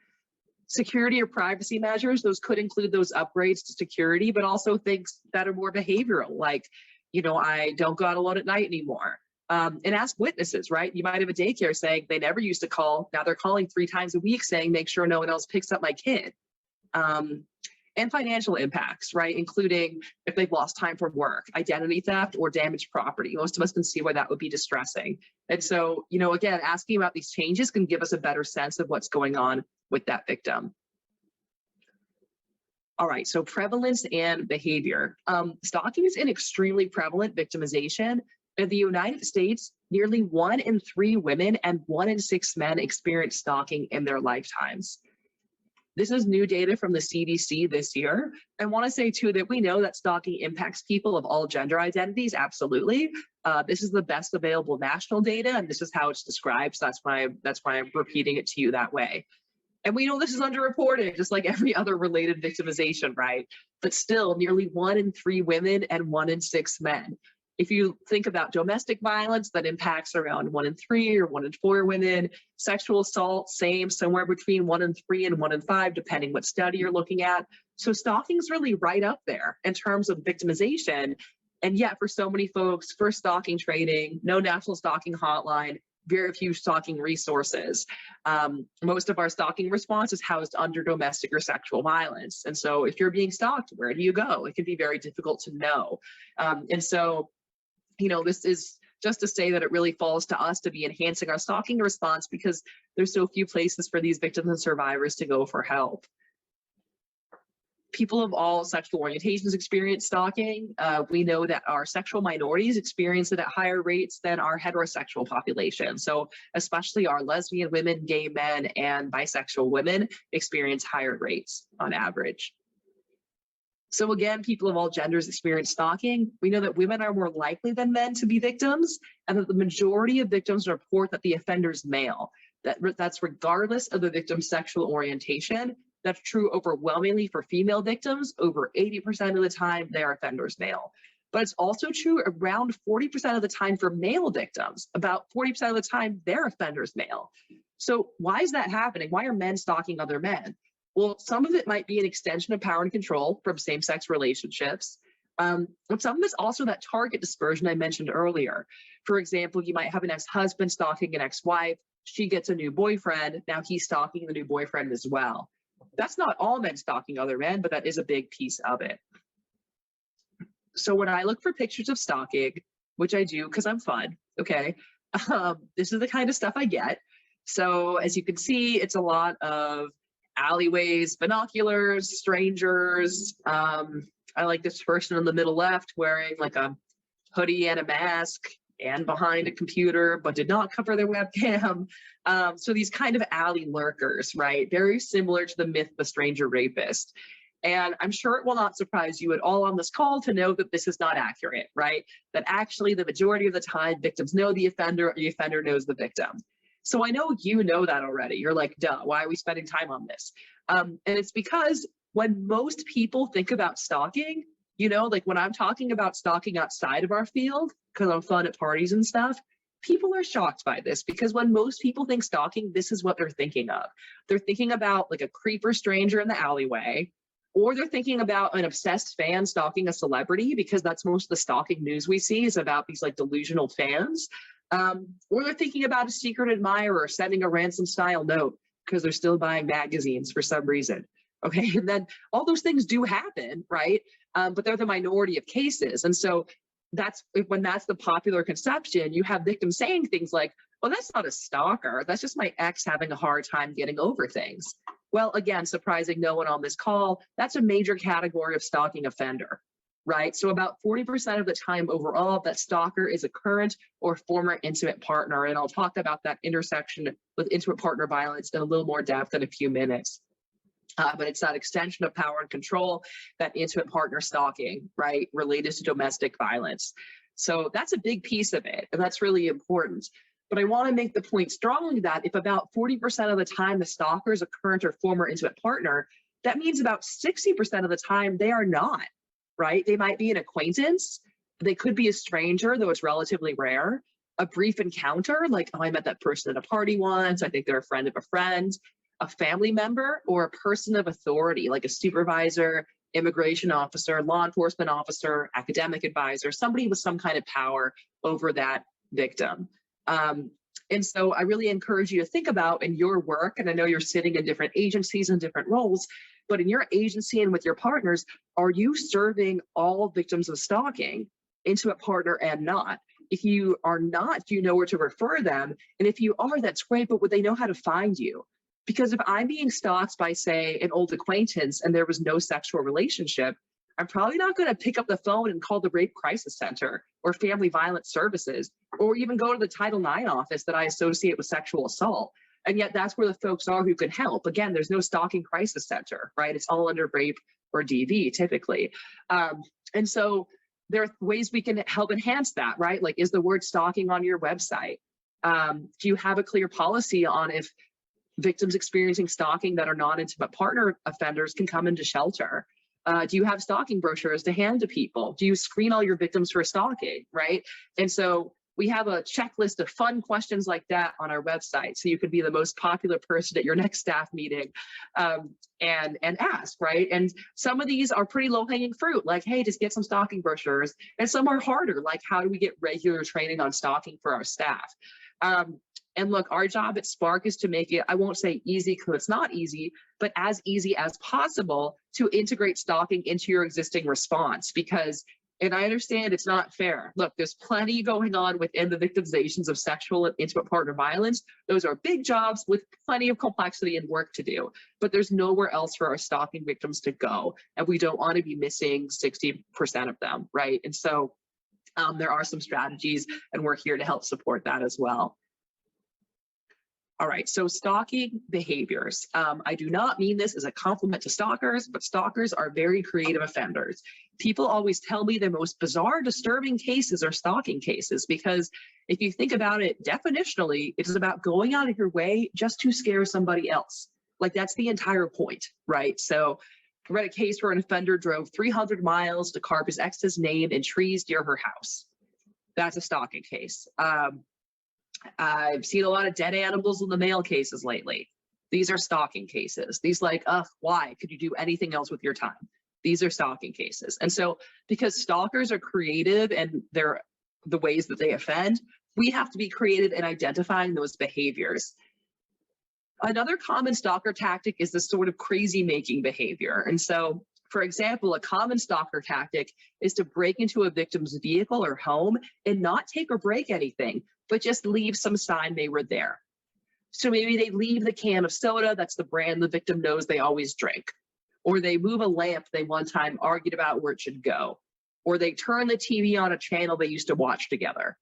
Security or privacy measures, those could include those upgrades to security, but also things that are more behavioral, like, you know, I don't go out alone at night anymore. And ask witnesses, right? You might have a daycare saying they never used to call, now they're calling 3 times a week saying, make sure no one else picks up my kid. And financial impacts, right? Including if they've lost time from work, identity theft, or damaged property. Most of us can see why that would be distressing. And so, you know, again, asking about these changes can give us a better sense of what's going on with that victim. All right, so prevalence and behavior. Stalking is an extremely prevalent victimization. In the United States, nearly 1 in 3 women and 1 in 6 men experience stalking in their lifetimes. This is new data from the CDC this year. I want to say too that we know that stalking impacts people of all gender identities, absolutely. This is the best available national data, and this is how it's described. So that's why I'm repeating it to you that way. And we know this is underreported, just like every other related victimization, right? But still, nearly 1 in 3 women and 1 in 6 men. If you think about domestic violence, that impacts around 1 in 3 or 1 in 4 women. Sexual assault, same, somewhere between 1 in 3 and 1 in 5, depending what study you're looking at. So stalking is really right up there in terms of victimization. And yet for so many folks, for stalking training, no national stalking hotline, very few stalking resources. Most of our stalking response is housed under domestic or sexual violence. And so if you're being stalked, where do you go? It can be very difficult to know. And so, you know, this is just to say that it really falls to us to be enhancing our stalking response, because there's so few places for these victims and survivors to go for help. People of all sexual orientations experience stalking. We know that our sexual minorities experience it at higher rates than our heterosexual population. So especially our lesbian women, gay men, and bisexual women experience higher rates on average. So again, people of all genders experience stalking. We know that women are more likely than men to be victims, and that the majority of victims report that the offender's male. That's regardless of the victim's sexual orientation. That's true overwhelmingly for female victims. Over 80% of the time, their offender's male. But it's also true around 40% of the time for male victims. About 40% of the time, their offender's male. So why is that happening? Why are men stalking other men? Well, some of it might be an extension of power and control from same-sex relationships. But some of it's also that target dispersion I mentioned earlier. For example, you might have an ex-husband stalking an ex-wife. She gets a new boyfriend. Now he's stalking the new boyfriend as well. That's not all men stalking other men, but that is a big piece of it. So when I look for pictures of stalking, which I do because I'm fun, okay, this is the kind of stuff I get. So as you can see, it's a lot of alleyways, binoculars, strangers. I like this person in the middle left wearing like a hoodie and a mask and behind a computer, but did not cover their webcam. So these kind of alley lurkers, right? Very similar to the myth of the stranger rapist. And I'm sure it will not surprise you at all on this call to know that this is not accurate, right? That actually the majority of the time victims know the offender, or the offender knows the victim. So I know you know that already. You're like, duh, why are we spending time on this? And it's because when most people think about stalking, you know, like when I'm talking about stalking outside of our field, because I'm fun at parties and stuff, people are shocked by this, because when most people think stalking, this is what they're thinking of. They're thinking about like a creeper stranger in the alleyway, or they're thinking about an obsessed fan stalking a celebrity, because that's most of the stalking news we see is about these like delusional fans. Or they're thinking about a secret admirer sending a ransom style note because they're still buying magazines for some reason. Okay, and then all those things do happen, right? But they're the minority of cases. And so that's when that's the popular conception, you have victims saying things like, well, that's not a stalker. That's just my ex having a hard time getting over things. Well, again, surprising no one on this call, that's a major category of stalking offender, right? So about 40% of the time overall, that stalker is a current or former intimate partner. And I'll talk about that intersection with intimate partner violence in a little more depth in a few minutes. But it's that extension of power and control, that intimate partner stalking, right, related to domestic violence. So that's a big piece of it, and that's really important. But I want to make the point strongly that if about 40% of the time the stalker is a current or former intimate partner, that means about 60% of the time they are not, right? They might be an acquaintance, they could be a stranger, though it's relatively rare, a brief encounter, like, oh, I met that person at a party once, I think they're a friend of a friend, a family member, or a person of authority, like a supervisor, immigration officer, law enforcement officer, academic advisor, somebody with some kind of power over that victim. And so I really encourage you to think about in your work, and I know you're sitting in different agencies and different roles, but in your agency and with your partners, are you serving all victims of stalking, intimate partner and not? If you are not, do you know where to refer them? And if you are, that's great, but would they know how to find you? Because if I'm being stalked by, say, an old acquaintance and there was no sexual relationship, I'm probably not going to pick up the phone and call the Rape Crisis Center or Family Violence Services, or even go to the Title IX office that I associate with sexual assault. And yet that's where the folks are who can help. Again, there's no Stalking Crisis Center, right? It's all under rape or DV typically. And so there are ways we can help enhance that, right? Like, is the word stalking on your website? Do you have a clear policy on if victims experiencing stalking that are non-intimate partner offenders can come into shelter? Do you have stalking brochures to hand to people? Do you screen all your victims for stalking, right? And so we have a checklist of fun questions like that on our website, so you could be the most popular person at your next staff meeting and ask, right? And some of these are pretty low-hanging fruit, like, hey, just get some stalking brochures. And some are harder, like, how do we get regular training on stalking for our staff? And look, our job at Spark is to make it, I won't say easy because it's not easy, but as easy as possible to integrate stalking into your existing response. Because And I understand it's not fair. Look, there's plenty going on within the victimizations of sexual and intimate partner violence. Those are big jobs with plenty of complexity and work to do, but there's nowhere else for our stalking victims to go. And we don't want to be missing 60% of them, right? And so there are some strategies, and we're here to help support that as well. All right, so stalking behaviors. I do not mean this as a compliment to stalkers, but stalkers are very creative offenders. People always tell me the most bizarre, disturbing cases are stalking cases, because if you think about it definitionally, it is about going out of your way just to scare somebody else. Like, that's the entire point, right? So I read a case where an offender drove 300 miles to carve his ex's name in trees near her house. That's a stalking case. I've seen a lot of dead animals in the mail cases lately. These are stalking cases. These like, why? Could you do anything else with your time? These are stalking cases. And so because stalkers are creative and they're the ways that they offend, we have to be creative in identifying those behaviors. Another common stalker tactic is this sort of crazy making behavior. And so, for example, a common stalker tactic is to break into a victim's vehicle or home and not take or break anything, but just leave some sign they were there. So maybe they leave the can of soda, that's the brand the victim knows they always drink. Or they move a lamp they one time argued about where it should go. Or they turn the TV on a channel they used to watch together.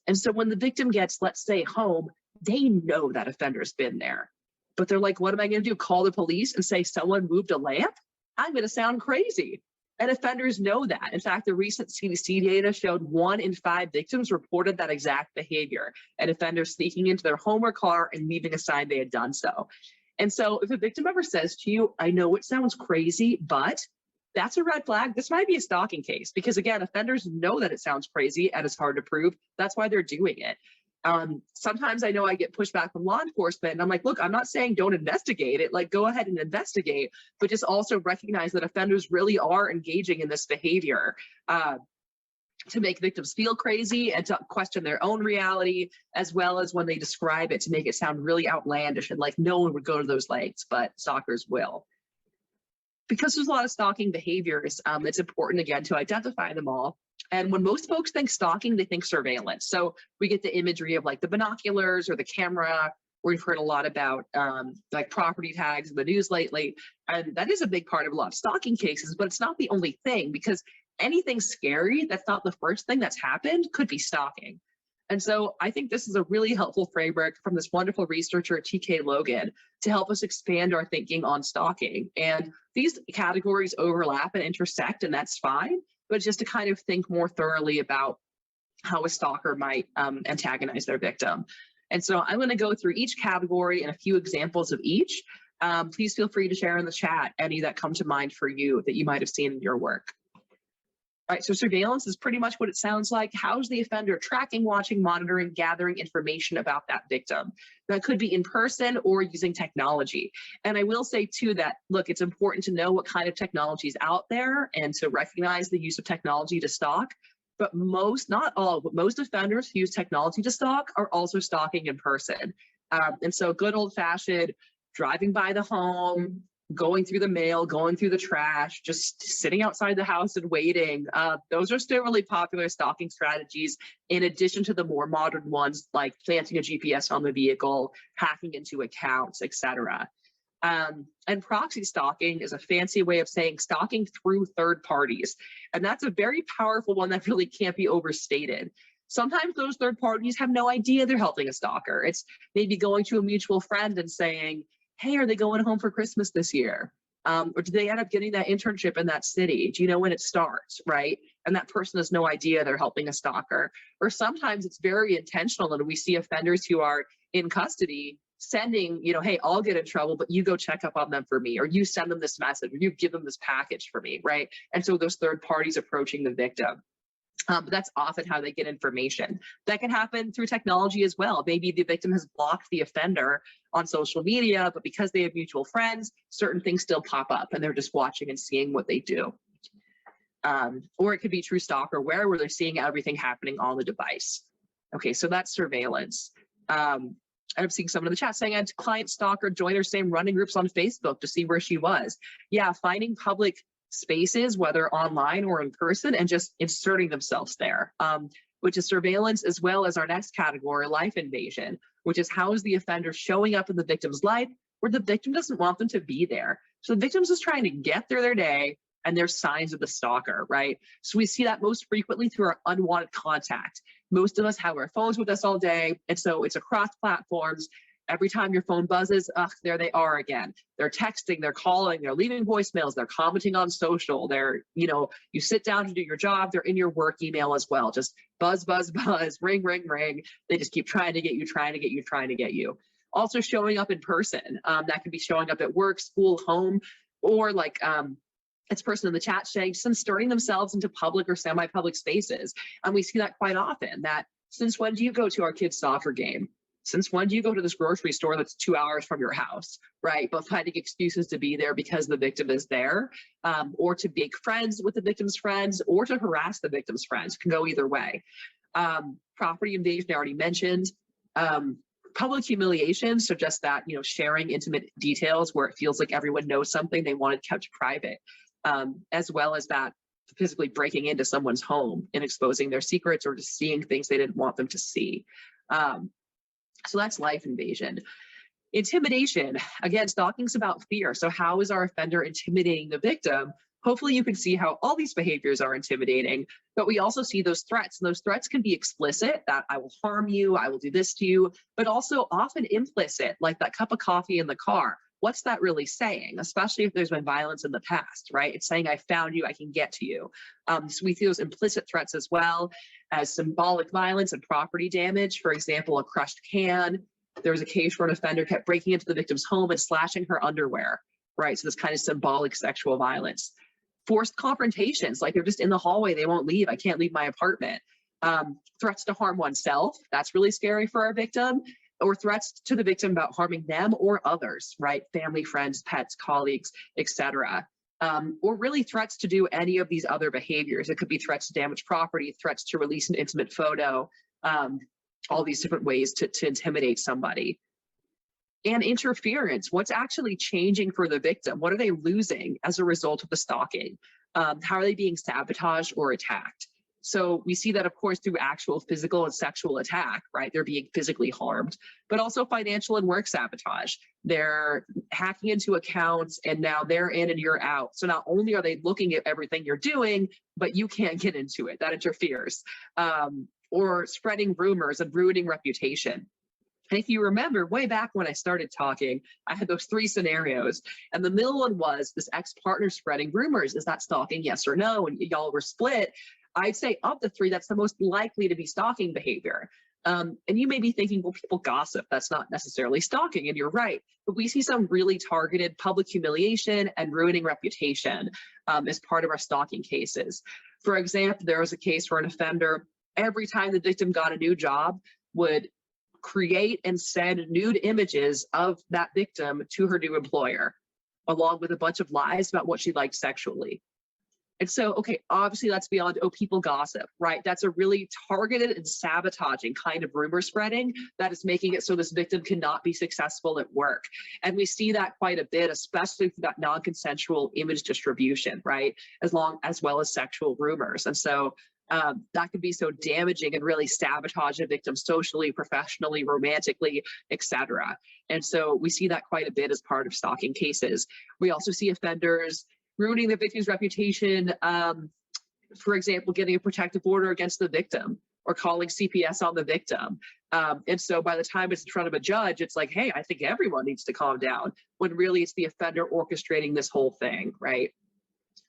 And so when the victim gets, let's say, home, they know that offender's been there. But they're like, what am I going to do? Call the police and say someone moved a lamp? I'm going to sound crazy. And offenders know that. In fact, the recent CDC data showed 1 in 5 victims reported that exact behavior, and offenders sneaking into their home or car and leaving a sign they had done so. And so if a victim ever says to you, I know it sounds crazy, but that's a red flag. This might be a stalking case, because again, offenders know that it sounds crazy and it's hard to prove. That's why they're doing it. Sometimes I know I get pushback from law enforcement, and I'm like, look, I'm not saying don't investigate it, like go ahead and investigate, but just also recognize that offenders really are engaging in this behavior to make victims feel crazy and to question their own reality, as well as when they describe it to make it sound really outlandish and like no one would go to those lengths, but stalkers will. Because there's a lot of stalking behaviors, it's important, again, to identify them all. And when most folks think stalking, they think surveillance. So we get the imagery of like the binoculars or the camera. We've heard a lot about like property tags in the news lately. And that is a big part of a lot of stalking cases, but it's not the only thing, because anything scary that's not the first thing that's happened could be stalking. And so I think this is a really helpful framework from this wonderful researcher, T.K. Logan, to help us expand our thinking on stalking. And these categories overlap and intersect, and that's fine, but just to kind of think more thoroughly about how a stalker might antagonize their victim. And so I'm going to go through each category and a few examples of each. Please feel free to share in the chat any that come to mind for you that you might have seen in your work. All right, so surveillance is pretty much what it sounds like. How's the offender tracking, watching, monitoring, gathering information about that victim? That could be in person or using technology. And I will say too that, look, it's important to know what kind of technology is out there and to recognize the use of technology to stalk. But most, not all, but most offenders who use technology to stalk are also stalking in person. And so good old fashioned driving by the home, going through the mail, going through the trash, just sitting outside the house and waiting. Those are still really popular stalking strategies, in addition to the more modern ones like planting a GPS on the vehicle, hacking into accounts, etc. And proxy stalking is a fancy way of saying stalking through third parties. And that's a very powerful one that really can't be overstated. Sometimes those third parties have no idea they're helping a stalker. It's maybe going to a mutual friend and saying, hey, are they going home for Christmas this year? Or do they end up getting that internship in that city? Do you know when it starts, right? And that person has no idea they're helping a stalker. Or sometimes it's very intentional, and we see offenders who are in custody sending, hey, I'll get in trouble, but you go check up on them for me, or you send them this message, or you give them this package for me, right? And so those third parties approaching the victim. But that's often how they get information. That can happen through technology as well. Maybe the victim has blocked the offender on social media, but because they have mutual friends, certain things still pop up and they're just watching and seeing what they do. Or it could be true stalkerware, where they're seeing everything happening on the device. Okay, so that's surveillance. I'm seeing someone in the chat saying, I had a client stalker join her same running groups on Facebook to see where she was. Yeah, finding public spaces, whether online or in person, and just inserting themselves there, which is surveillance, as well as our next category, life invasion, which is how is the offender showing up in the victim's life where the victim doesn't want them to be there. So the victim's just trying to get through their day, and there's signs of the stalker, right? So we see that most frequently through our unwanted contact. Most of us have our phones with us all day, and so it's across platforms. Every time your phone buzzes, there they are again. They're texting, they're calling, they're leaving voicemails, they're commenting on social, they're, you sit down to do your job, they're in your work email as well. Just buzz, buzz, buzz, ring, ring, ring. They just keep trying to get you, trying to get you, trying to get you. Also showing up in person. That could be showing up at work, school, home, or like this person in the chat saying, just inserting themselves into public or semi-public spaces. And we see that quite often, that since when do you go to our kid's soccer game? Since when do you go to this grocery store that's 2 hours from your house, right? But finding excuses to be there because the victim is there, or to make friends with the victim's friends, or to harass the victim's friends. It can go either way. Property invasion, I already mentioned. Public humiliation, so just that, sharing intimate details where it feels like everyone knows something they wanted kept private, as well as that physically breaking into someone's home and exposing their secrets or just seeing things they didn't want them to see. So that's life invasion. Intimidation, again, stalking's about fear. So how is our offender intimidating the victim? Hopefully you can see how all these behaviors are intimidating, but we also see those threats, and those threats can be explicit, that I will harm you, I will do this to you, but also often implicit, like that cup of coffee in the car. What's that really saying? Especially if there's been violence in the past, right? It's saying, I found you, I can get to you. So we see those implicit threats as well as symbolic violence and property damage. For example, a crushed can. There was a case where an offender kept breaking into the victim's home and slashing her underwear, right? So this kind of symbolic sexual violence. Forced confrontations, like they're just in the hallway, they won't leave, I can't leave my apartment. Threats to harm oneself, that's really scary for our victim, or threats to the victim about harming them or others, right? Family, friends, pets, colleagues, etc. Or really threats to do any of these other behaviors. It could be threats to damage property, threats to release an intimate photo, all these different ways to intimidate somebody. And interference, what's actually changing for the victim? What are they losing as a result of the stalking? How are they being sabotaged or attacked? So we see that, of course, through actual physical and sexual attack, right? They're being physically harmed, but also financial and work sabotage. They're hacking into accounts, and now they're in and you're out. So not only are they looking at everything you're doing, but you can't get into it. That interferes. Or spreading rumors and ruining reputation. And if you remember way back when I started talking, I had those 3 scenarios, and the middle one was this ex-partner spreading rumors. Is that stalking? Yes or no? And y'all were split. I'd say of the 3, that's the most likely to be stalking behavior. And you may be thinking, well, people gossip. That's not necessarily stalking, and you're right. But we see some really targeted public humiliation and ruining reputation as part of our stalking cases. For example, there was a case where an offender, every time the victim got a new job, would create and send nude images of that victim to her new employer, along with a bunch of lies about what she liked sexually. And so, okay, obviously that's beyond, people gossip, right? That's a really targeted and sabotaging kind of rumor spreading that is making it so this victim cannot be successful at work. And we see that quite a bit, especially through that non-consensual image distribution, right? As well as sexual rumors. And so that could be so damaging and really sabotage a victim socially, professionally, romantically, etc. And so we see that quite a bit as part of stalking cases. We also see offenders ruining the victim's reputation, for example, getting a protective order against the victim or calling CPS on the victim. And so by the time it's in front of a judge, it's like, hey, I think everyone needs to calm down, when really it's the offender orchestrating this whole thing, right?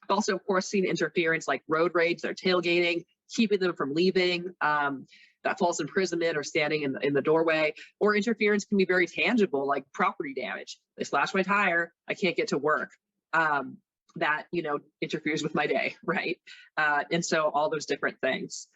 Also, of course, seen interference like road rage, they're tailgating, keeping them from leaving, that false imprisonment or standing in the doorway. Or interference can be very tangible, like property damage. They slashed my tire, I can't get to work. That, interferes with my day, right? And so all those different things.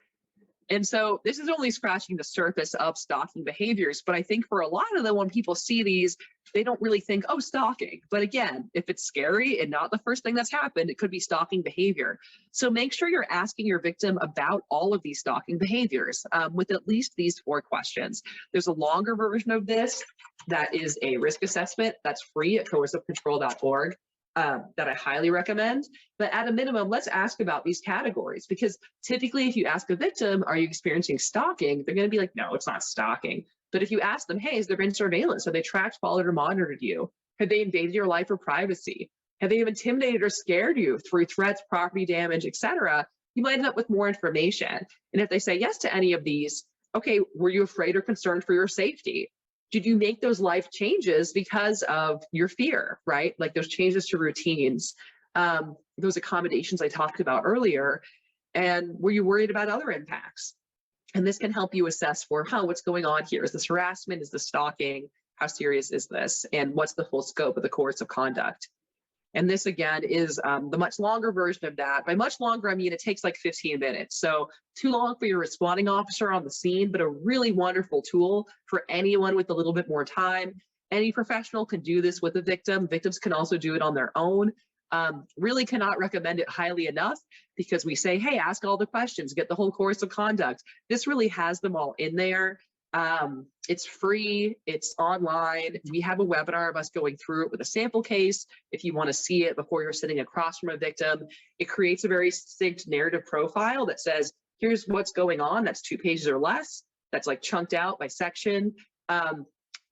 And so this is only scratching the surface of stalking behaviors, but I think for a lot of them, when people see these, they don't really think, oh, stalking. But again, if it's scary and not the first thing that's happened, it could be stalking behavior. So make sure you're asking your victim about all of these stalking behaviors with at least these 4 questions. There's a longer version of this that is a risk assessment that's free at coercivecontrol.org. that I highly recommend. But at a minimum, let's ask about these categories, because typically if you ask a victim, are you experiencing stalking? They're going to be like, no, it's not stalking. But if you ask them, hey, has there been surveillance? Have they tracked, followed, or monitored you? Have they invaded your life or privacy? Have they intimidated or scared you through threats, property damage, etc.? You might end up with more information. And if they say yes to any of these, okay, were you afraid or concerned for your safety? Did you make those life changes because of your fear, right? Like those changes to routines, those accommodations I talked about earlier. And were you worried about other impacts? And this can help you assess for, what's going on here? Is this harassment? Is this stalking? How serious is this? And what's the full scope of the course of conduct? And this, again, is the much longer version of that. By much longer, I mean it takes like 15 minutes. So too long for your responding officer on the scene, but a really wonderful tool for anyone with a little bit more time. Any professional can do this with a victim. Victims can also do it on their own. Really cannot recommend it highly enough, because we say, hey, ask all the questions, get the whole course of conduct. This really has them all in there. It's free, it's online. We have a webinar of us going through it with a sample case. If you want to see it before you're sitting across from a victim, it creates a very succinct narrative profile that says, here's what's going on. That's 2 pages or less. That's like chunked out by section.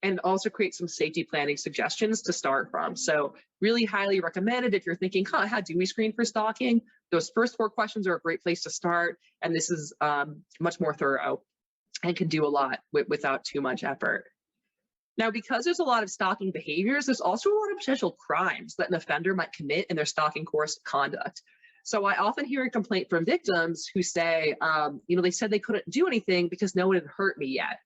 And also create some safety planning suggestions to start from. So really highly recommended if you're thinking, how do we screen for stalking? Those first 4 questions are a great place to start. And this is much more thorough and can do a lot without too much effort. Now, because there's a lot of stalking behaviors, there's also a lot of potential crimes that an offender might commit in their stalking course of conduct. So I often hear a complaint from victims who say, they said they couldn't do anything because no one had hurt me yet.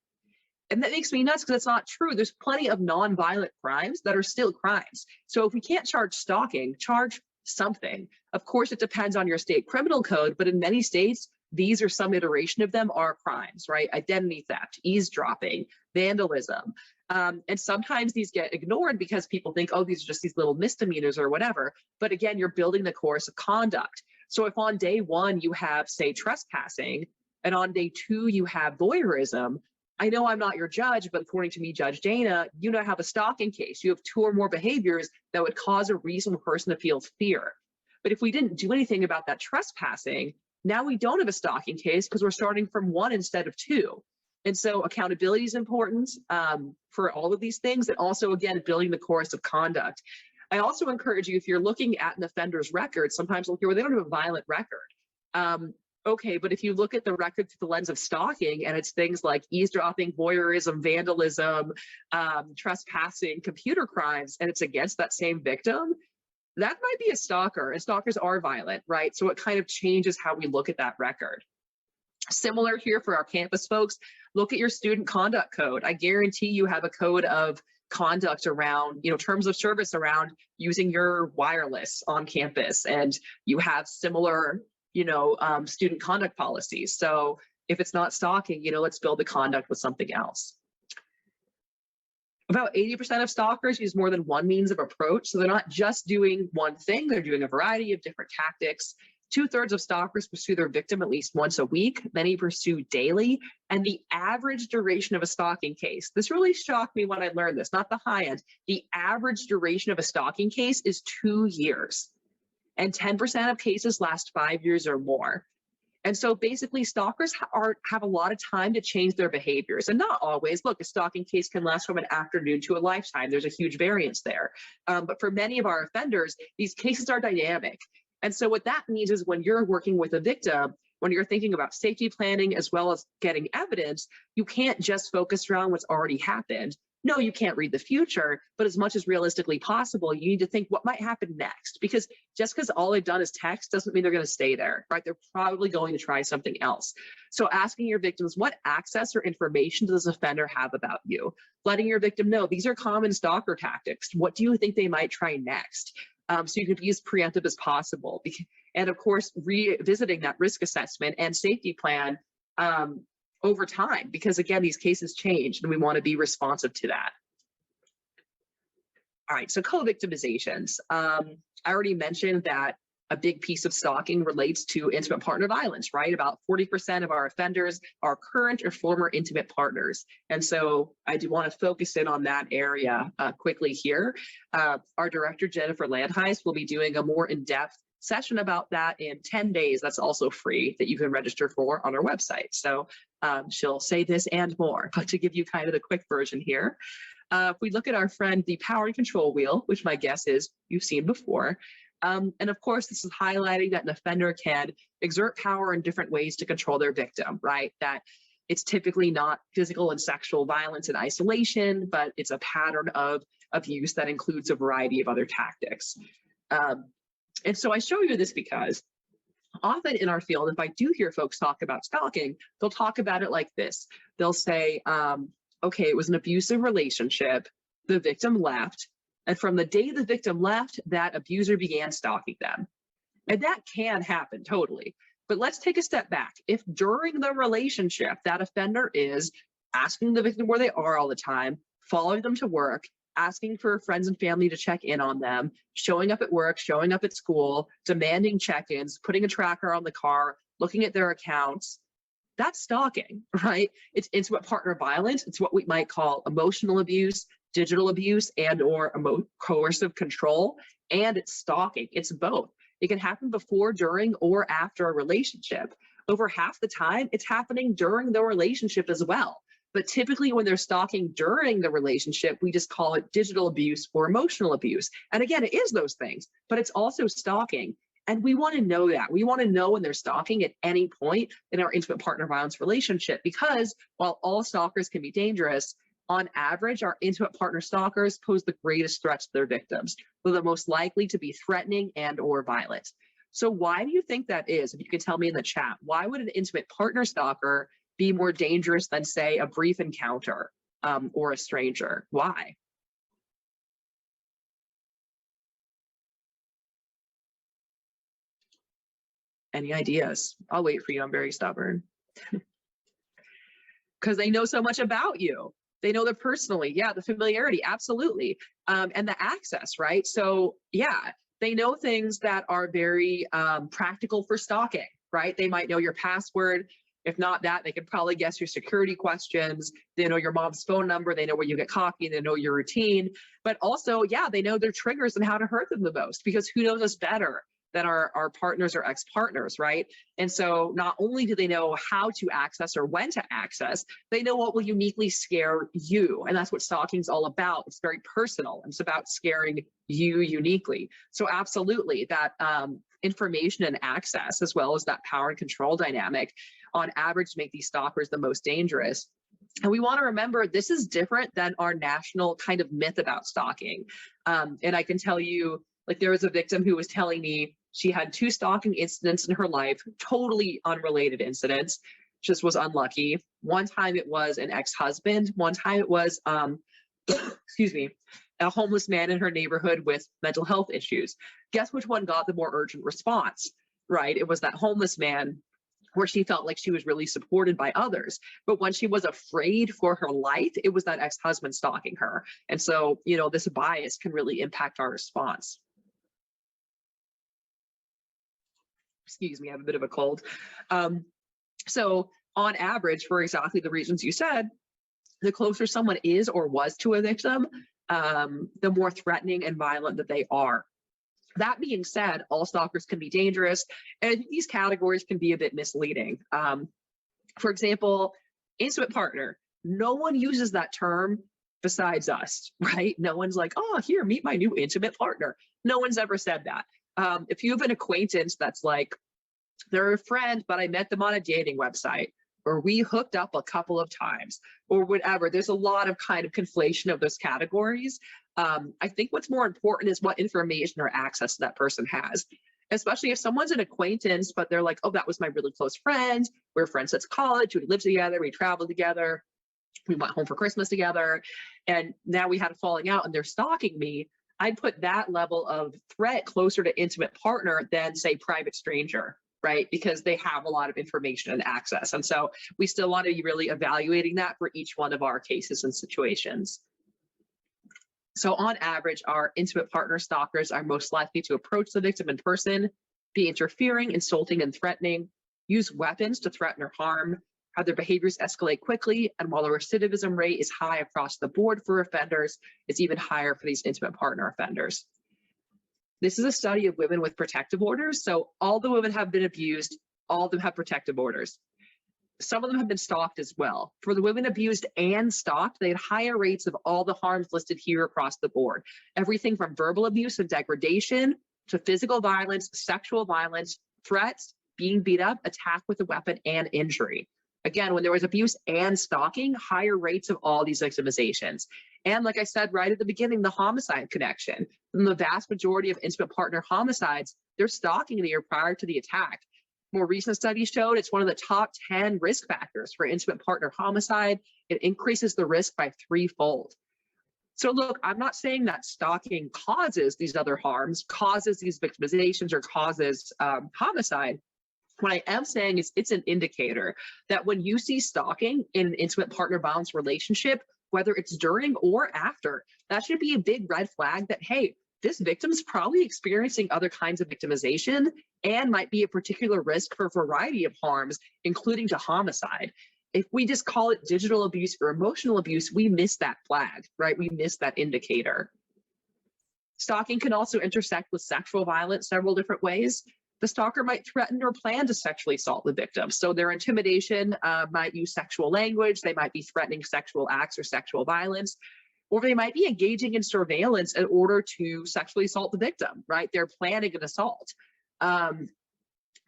And that makes me nuts, because it's not true. There's plenty of non-violent crimes that are still crimes. So if we can't charge stalking, charge something. Of course, it depends on your state criminal code, but in many states, these or some iteration of them are crimes, right? Identity theft, eavesdropping, vandalism. And sometimes these get ignored because people think, oh, these are just these little misdemeanors or whatever. But again, you're building the course of conduct. So if on day 1 you have, say, trespassing, and on day 2 you have voyeurism, I know I'm not your judge, but according to me, Judge Dana, you now have a stalking case. You have 2 or more behaviors that would cause a reasonable person to feel fear. But if we didn't do anything about that trespassing, now we don't have a stalking case because we're starting from 1 instead of 2. And so accountability is important for all of these things. And also, again, building the course of conduct. I also encourage you, if you're looking at an offender's record, sometimes we'll hear, well, they don't have a violent record. Okay, but if you look at the record through the lens of stalking, and it's things like eavesdropping, voyeurism, vandalism, trespassing, computer crimes, and it's against that same victim, that might be a stalker, and stalkers are violent, right? So it kind of changes how we look at that record. Similar here for our campus folks, look at your student conduct code. I guarantee you have a code of conduct around, terms of service around using your wireless on campus, and you have similar student conduct policies. So if it's not stalking, let's build the conduct with something else. About 80% of stalkers use more than 1 means of approach. So they're not just doing one thing, they're doing a variety of different tactics. 2/3 of stalkers pursue their victim at least once a week. Many pursue daily. And the average duration of a stalking case, this really shocked me when I learned this, not the high end. The average duration of a stalking case is 2 years. And 10% of cases last 5 years or more. And so basically stalkers have a lot of time to change their behaviors, and not always. Look, a stalking case can last from an afternoon to a lifetime. There's a huge variance there. But for many of our offenders, these cases are dynamic. And so what that means is when you're working with a victim, when you're thinking about safety planning as well as getting evidence, you can't just focus around what's already happened. No, you can't read the future, but as much as realistically possible, you need to think what might happen next, because just because all they've done is text doesn't mean they're going to stay there, right? They're probably going to try something else. So asking your victims, what access or information does this offender have about you? Letting your victim know, these are common stalker tactics. What do you think they might try next? So you can be as preemptive as possible. And of course, revisiting that risk assessment and safety plan over time, because again, these cases change and we want to be responsive to that. All right, so co-victimizations. I already mentioned that a big piece of stalking relates to intimate partner violence, right? About 40% of our offenders are current or former intimate partners. And so I do want to focus in on that area quickly here. Our director, Jennifer Landheis, will be doing a more in-depth session about that in 10 days. That's also free that you can register for on our website. So she'll say this and more, but to give you kind of the quick version here. If we look at our friend, the power and control wheel, which my guess is you've seen before. And of course, this is highlighting that an offender can exert power in different ways to control their victim, right? That it's typically not physical and sexual violence in isolation, but it's a pattern of abuse that includes a variety of other tactics. And so I show you this because often in our field, if I do hear folks talk about stalking, they'll talk about it like this. They'll say, okay, it was an abusive relationship, the victim left, and from the day the victim left, that abuser began stalking them. And that can happen totally. But let's take a step back. If during the relationship, that offender is asking the victim where they are all the time, following them to work, asking for friends and family to check in on them, showing up at work, showing up at school, demanding check-ins, putting a tracker on the car, looking at their accounts, that's stalking, right? It's intimate partner violence. It's what we might call emotional abuse, digital abuse, and or coercive control, and it's stalking. It's both. It can happen before, during, or after a relationship. Over half the time, it's happening during the relationship as well. But typically when they're stalking during the relationship, we just call it digital abuse or emotional abuse. And again, it is those things, but it's also stalking. And we want to know that. We want to know when they're stalking at any point in our intimate partner violence relationship, because while all stalkers can be dangerous, on average, our intimate partner stalkers pose the greatest threats to their victims. They're the most likely to be threatening and or violent. So why do you think that is? If you can tell me in the chat, why would an intimate partner stalker be more dangerous than, say, a brief encounter or a stranger? Why? Any ideas? I'll wait for you. I'm very stubborn. Because they know so much about you. They know them personally. Yeah, the familiarity, absolutely. And the access, right? So yeah, they know things that are very practical for stalking, right? They might know your password. If not that, they could probably guess your security questions. They know your mom's phone number. They know where you get coffee. They know your routine. But also, yeah, they know their triggers and how to hurt them the most, because who knows us better than our partners or ex-partners, right? And so not only do they know how to access or when to access, they know what will uniquely scare you. And that's what stalking is all about. It's very personal. It's about scaring you uniquely. So absolutely, that information and access, as well as that power and control dynamic, on average make these stalkers the most dangerous. And we want to remember this is different than our national kind of myth about stalking. And I can tell you, like, there was a victim who was telling me she had 2 stalking incidents in her life, totally unrelated incidents, just was unlucky. One time it was an ex-husband. One time it was, excuse me, a homeless man in her neighborhood with mental health issues. Guess which one got the more urgent response, right? It was that homeless man, where she felt like she was really supported by others. But when she was afraid for her life, it was that ex-husband stalking her. And so, you know, this bias can really impact our response. Excuse me, I have a bit of a cold. So on average, for exactly the reasons you said, the closer someone is or was to a victim, the more threatening and violent that they are. That being said, all stalkers can be dangerous, and these categories can be a bit misleading. For example, intimate partner. No one uses that term besides us, right? No one's like, oh, here, meet my new intimate partner. No one's ever said that. If you have an acquaintance that's like, they're a friend, but I met them on a dating website, or we hooked up a couple of times, or whatever, there's a lot of kind of conflation of those categories. I think what's more important is what information or access that person has, especially if someone's an acquaintance, but they're like, oh, that was my really close friend. We're friends since college. We lived together. We traveled together. We went home for Christmas together. And now we had a falling out and they're stalking me. I'd put that level of threat closer to intimate partner than, say, private stranger, right? Because they have a lot of information and access. And so we still want to be really evaluating that for each one of our cases and situations. So on average, our intimate partner stalkers are most likely to approach the victim in person, be interfering, insulting, and threatening, use weapons to threaten or harm, have their behaviors escalate quickly, and while the recidivism rate is high across the board for offenders, it's even higher for these intimate partner offenders. This is a study of women with protective orders. So all the women have been abused, all of them have protective orders. Some of them have been stalked as well. For the women abused and stalked, they had higher rates of all the harms listed here across the board. Everything from verbal abuse and degradation to physical violence, sexual violence, threats, being beat up, attack with a weapon, and injury. Again, when there was abuse and stalking, higher rates of all these victimizations. And like I said right at the beginning, the homicide connection. In the vast majority of intimate partner homicides, they're stalking the year prior to the attack. More recent studies showed it's one of the top 10 risk factors for intimate partner homicide. It increases the risk by 3-fold. So look, I'm not saying that stalking causes these other harms, causes these victimizations, or causes homicide. What I am saying is it's an indicator that when you see stalking in an intimate partner violence relationship, whether it's during or after, that should be a big red flag that, hey, this victim's probably experiencing other kinds of victimization and might be a particular risk for a variety of harms, including to homicide. If we just call it digital abuse or emotional abuse, we miss that flag, right? We miss that indicator. Stalking can also intersect with sexual violence several different ways. The stalker might threaten or plan to sexually assault the victim. So their intimidation might use sexual language. They might be threatening sexual acts or sexual violence, or they might be engaging in surveillance in order to sexually assault the victim, right? They're planning an assault.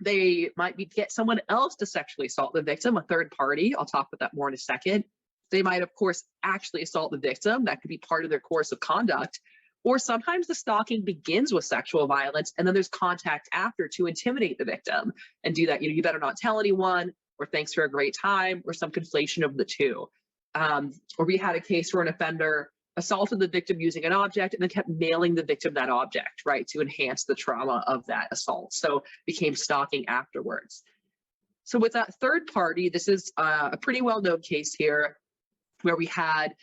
They might get someone else to sexually assault the victim, a third party. I'll talk about that more in a second. They might, of course, actually assault the victim. That could be part of their course of conduct. Or sometimes the stalking begins with sexual violence, and then there's contact after to intimidate the victim and do that. You better not tell anyone, or thanks for a great time, or some conflation of the two. Or we had a case where an offender assaulted the victim using an object and then kept mailing the victim that object, right, to enhance the trauma of that assault. So became stalking afterwards. So with that third party, this is a pretty well-known case here where we had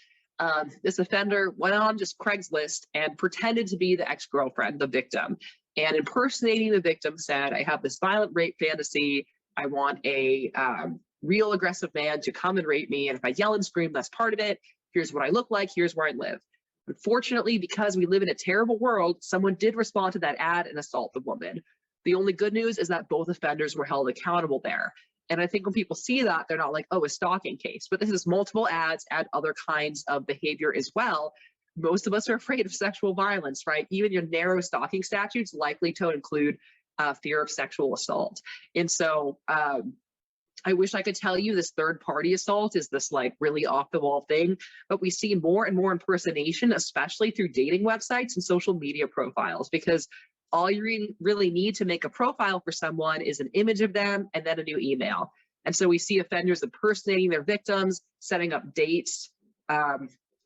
this offender went on just Craigslist and pretended to be the ex-girlfriend, the victim, and impersonating the victim said, I have this violent rape fantasy. I want a real aggressive man to come and rape me. And if I yell and scream, that's part of it. Here's what I look like. Here's where I live. Unfortunately, because we live in a terrible world, someone did respond to that ad and assault the woman. The only good news is that both offenders were held accountable there. And I think when people see that, they're not like, oh, a stalking case. But this is multiple ads, add other kinds of behavior as well. Most of us are afraid of sexual violence, right? Even your narrow stalking statutes likely to include fear of sexual assault. And so I wish I could tell you this third party assault is this like really off the wall thing, but we see more and more impersonation, especially through dating websites and social media profiles, because all you really need to make a profile for someone is an image of them and then a new email. And so we see offenders impersonating their victims, setting up dates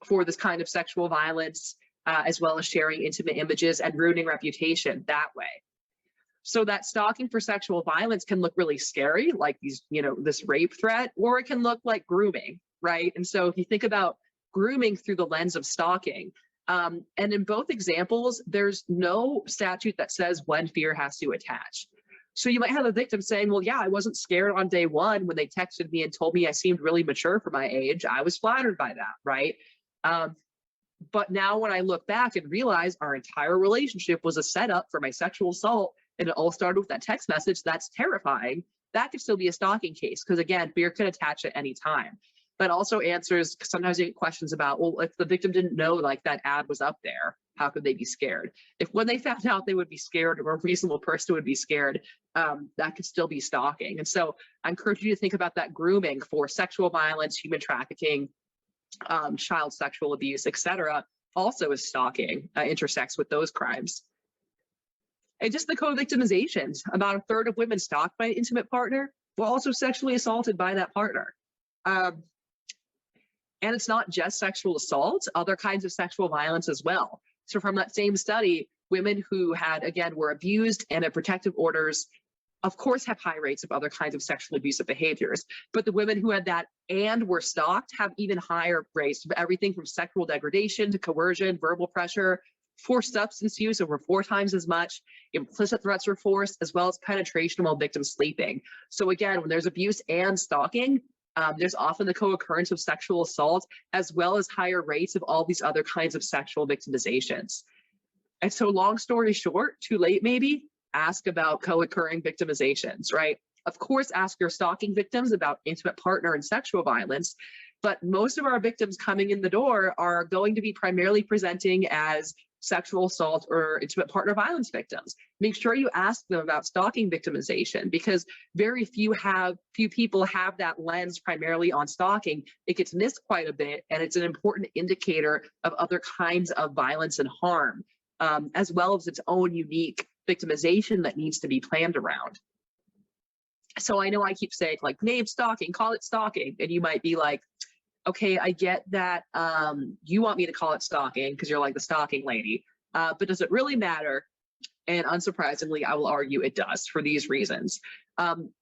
for this kind of sexual violence, as well as sharing intimate images and ruining reputation that way. So that stalking for sexual violence can look really scary, like this rape threat, or it can look like grooming, right? And so if you think about grooming through the lens of stalking, and in both examples, there's no statute that says when fear has to attach. So you might have a victim saying, well, yeah, I wasn't scared on day one when they texted me and told me I seemed really mature for my age. I was flattered by that, right? But now when I look back and realize our entire relationship was a setup for my sexual assault, and it all started with that text message, that's terrifying. That could still be a stalking case, because again, fear could attach at any time. But also answers, sometimes you get questions about, well, if the victim didn't know like that ad was up there, how could they be scared? If when they found out they would be scared, or a reasonable person would be scared, that could still be stalking. And so I encourage you to think about that grooming for sexual violence, human trafficking, child sexual abuse, etc. also is stalking, intersects with those crimes. And just the co-victimizations, about a third of women stalked by an intimate partner were also sexually assaulted by that partner. And it's not just sexual assault, other kinds of sexual violence as well. So from that same study, women who had, again, were abused and had protective orders, of course, have high rates of other kinds of sexually abusive behaviors. But the women who had that and were stalked have even higher rates of everything from sexual degradation to coercion, verbal pressure, forced substance use over 4 times as much, implicit threats for force, as well as penetration while victims sleeping. So again, when there's abuse and stalking, there's often the co-occurrence of sexual assault, as well as higher rates of all these other kinds of sexual victimizations. And so long story short, too late maybe, ask about co-occurring victimizations, right? Of course, ask your stalking victims about intimate partner and sexual violence, but most of our victims coming in the door are going to be primarily presenting as sexual assault or intimate partner violence victims. Make sure you ask them about stalking victimization, because very few people have that lens primarily on stalking. It gets missed quite a bit, and it's an important indicator of other kinds of violence and harm, as well as its own unique victimization that needs to be planned around. So I know I keep saying, like, name stalking, call it stalking, and you might be like, okay, I get that you want me to call it stalking because you're like the stalking lady, but does it really matter? And unsurprisingly, I will argue it does for these reasons.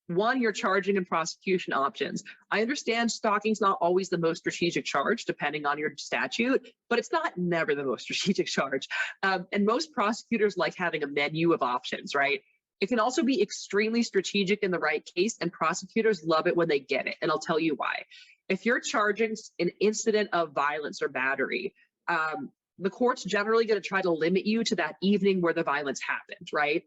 One, your charging and prosecution options. I understand stalking is not always the most strategic charge, depending on your statute, but it's not never the most strategic charge. And most prosecutors like having a menu of options, right? It can also be extremely strategic in the right case, and prosecutors love it when they get it. And I'll tell you why. If you're charging an incident of violence or battery, the court's generally going to try to limit you to that evening where the violence happened, right?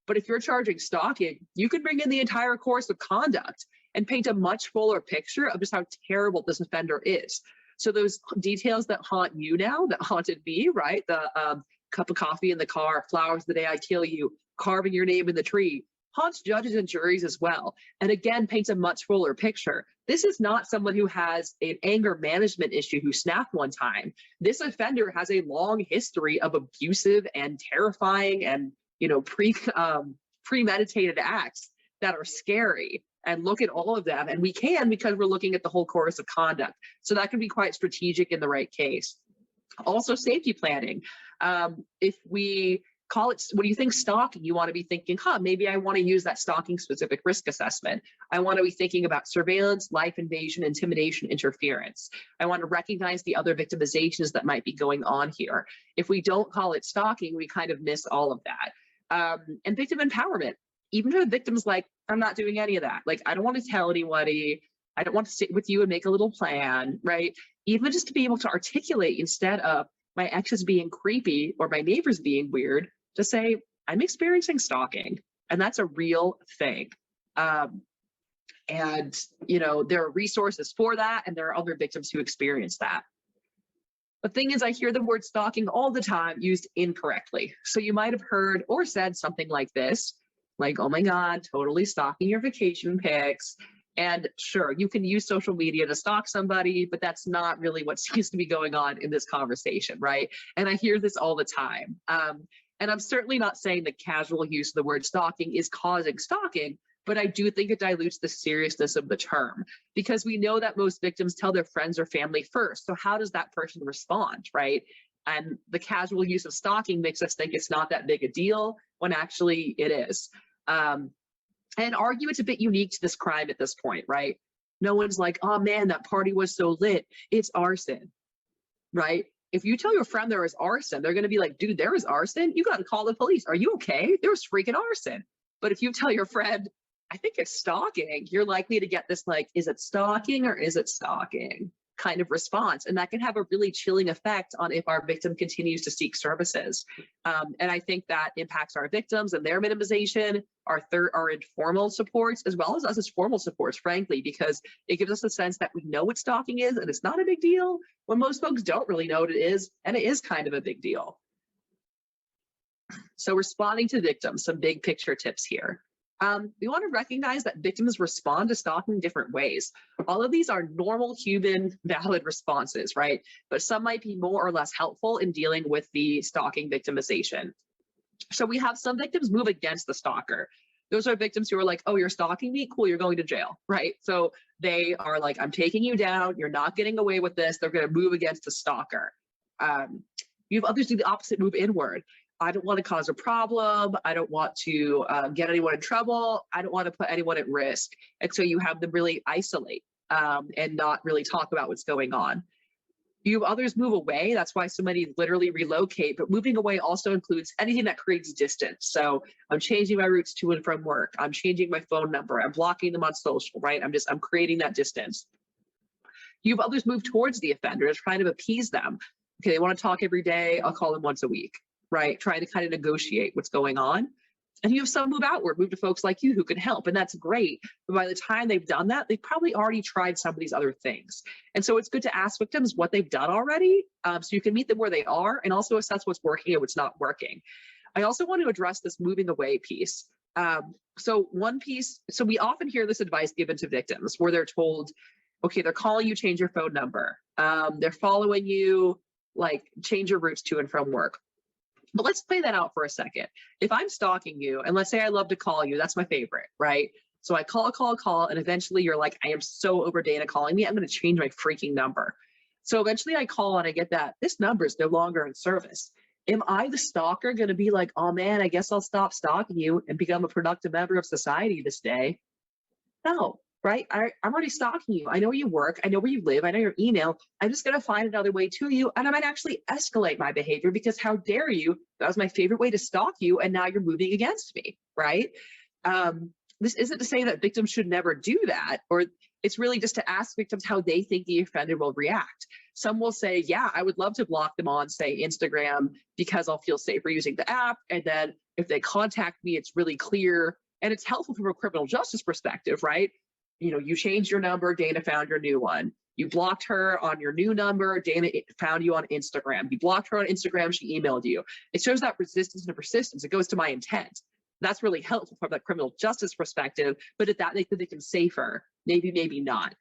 But if you're charging stalking, you can bring in the entire course of conduct and paint a much fuller picture of just how terrible this offender is. So those details that haunt you now, that haunted me, right? The cup of coffee in the car, flowers the day I kill you, carving your name in the tree, haunts judges and juries as well. And again, paints a much fuller picture. This is not someone who has an anger management issue who snapped one time. This offender has a long history of abusive and terrifying and, you know, premeditated acts that are scary. And look at all of them. And we can, because we're looking at the whole course of conduct. So that can be quite strategic in the right case. Also, safety planning. If we call it, when you think stalking, you want to be thinking, maybe I want to use that stalking specific risk assessment. I want to be thinking about surveillance, life invasion, intimidation, interference. I want to recognize the other victimizations that might be going on here. If we don't call it stalking, we kind of miss all of that. And victim empowerment. Even for the victims, like, I'm not doing any of that. Like, I don't want to tell anybody. I don't want to sit with you and make a little plan, right? Even just to be able to articulate, instead of my ex is being creepy or my neighbor's being weird, to say, I'm experiencing stalking, and that's a real thing. And, you know, there are resources for that, and there are other victims who experience that. The thing is, I hear the word stalking all the time used incorrectly. So you might have heard or said something like this, like, oh my God, totally stalking your vacation pics. And sure, you can use social media to stalk somebody, but that's not really what seems to be going on in this conversation, right? And I hear this all the time. And I'm certainly not saying that casual use of the word stalking is causing stalking, but I do think it dilutes the seriousness of the term, because we know that most victims tell their friends or family first. So how does that person respond, right? And the casual use of stalking makes us think it's not that big a deal, when actually it is. And argue it's a bit unique to this crime at this point, right? No one's like, oh man, that party was so lit, it's arson, right? If you tell your friend there was arson, they're going to be like, dude, there was arson? You got to call the police. Are you okay? There was freaking arson. But if you tell your friend, I think it's stalking, you're likely to get this, like, is it stalking or is it stalking kind of response. And that can have a really chilling effect on if our victim continues to seek services. And I think that impacts our victims and their minimization, our informal supports, as well as us as formal supports, frankly, because it gives us a sense that we know what stalking is and it's not a big deal, when most folks don't really know what it is, and it is kind of a big deal. So responding to victims, some big picture tips here. We want to recognize that victims respond to stalking in different ways. All of these are normal human valid responses, right? But some might be more or less helpful in dealing with the stalking victimization. So we have some victims move against the stalker. Those are victims who are like, oh, you're stalking me? Cool, you're going to jail, right? So they are like, I'm taking you down. You're not getting away with this. They're going to move against the stalker. You have others do the opposite, move inward. I don't want to cause a problem. I don't want to get anyone in trouble. I don't want to put anyone at risk. And so you have them really isolate and not really talk about what's going on. You have others move away. That's why so many literally relocate, but moving away also includes anything that creates distance. So I'm changing my routes to and from work. I'm changing my phone number. I'm blocking them on social, right? I'm creating that distance. You have others move towards the offender, trying to appease them. Okay, they want to talk every day. I'll call them once a week, right? Trying to kind of negotiate what's going on. And you have some move outward, move to folks like you who can help. And that's great. But by the time they've done that, they've probably already tried some of these other things. And so it's good to ask victims what they've done already, so you can meet them where they are and also assess what's working and what's not working. I also want to address this moving away piece. So we often hear this advice given to victims where they're told, okay, they're calling you, change your phone number. They're following you, like change your routes to and from work. But let's play that out for a second. If I'm stalking you, and let's say I love to call you, that's my favorite, right? So I call, and eventually you're like, I am so over Dana calling me, I'm going to change my freaking number. So eventually I call and I get that this number is no longer in service. Am I, the stalker, going to be like, oh man, I guess I'll stop stalking you and become a productive member of society this day? No. Right? I'm already stalking you. I know where you work. I know where you live. I know your email. I'm just going to find another way to you. And I might actually escalate my behavior because how dare you? That was my favorite way to stalk you. And now you're moving against me. Right? This isn't to say that victims should never do that, or it's really just to ask victims how they think the offender will react. Some will say, yeah, I would love to block them on, say, Instagram because I'll feel safer using the app. And then if they contact me, it's really clear and it's helpful from a criminal justice perspective, right? You know, you changed your number, Dana found your new one. You blocked her on your new number, Dana found you on Instagram. You blocked her on Instagram, she emailed you. It shows that resistance and persistence. It goes to my intent. That's really helpful from that criminal justice perspective, but did that make the victim safer? Maybe, maybe not.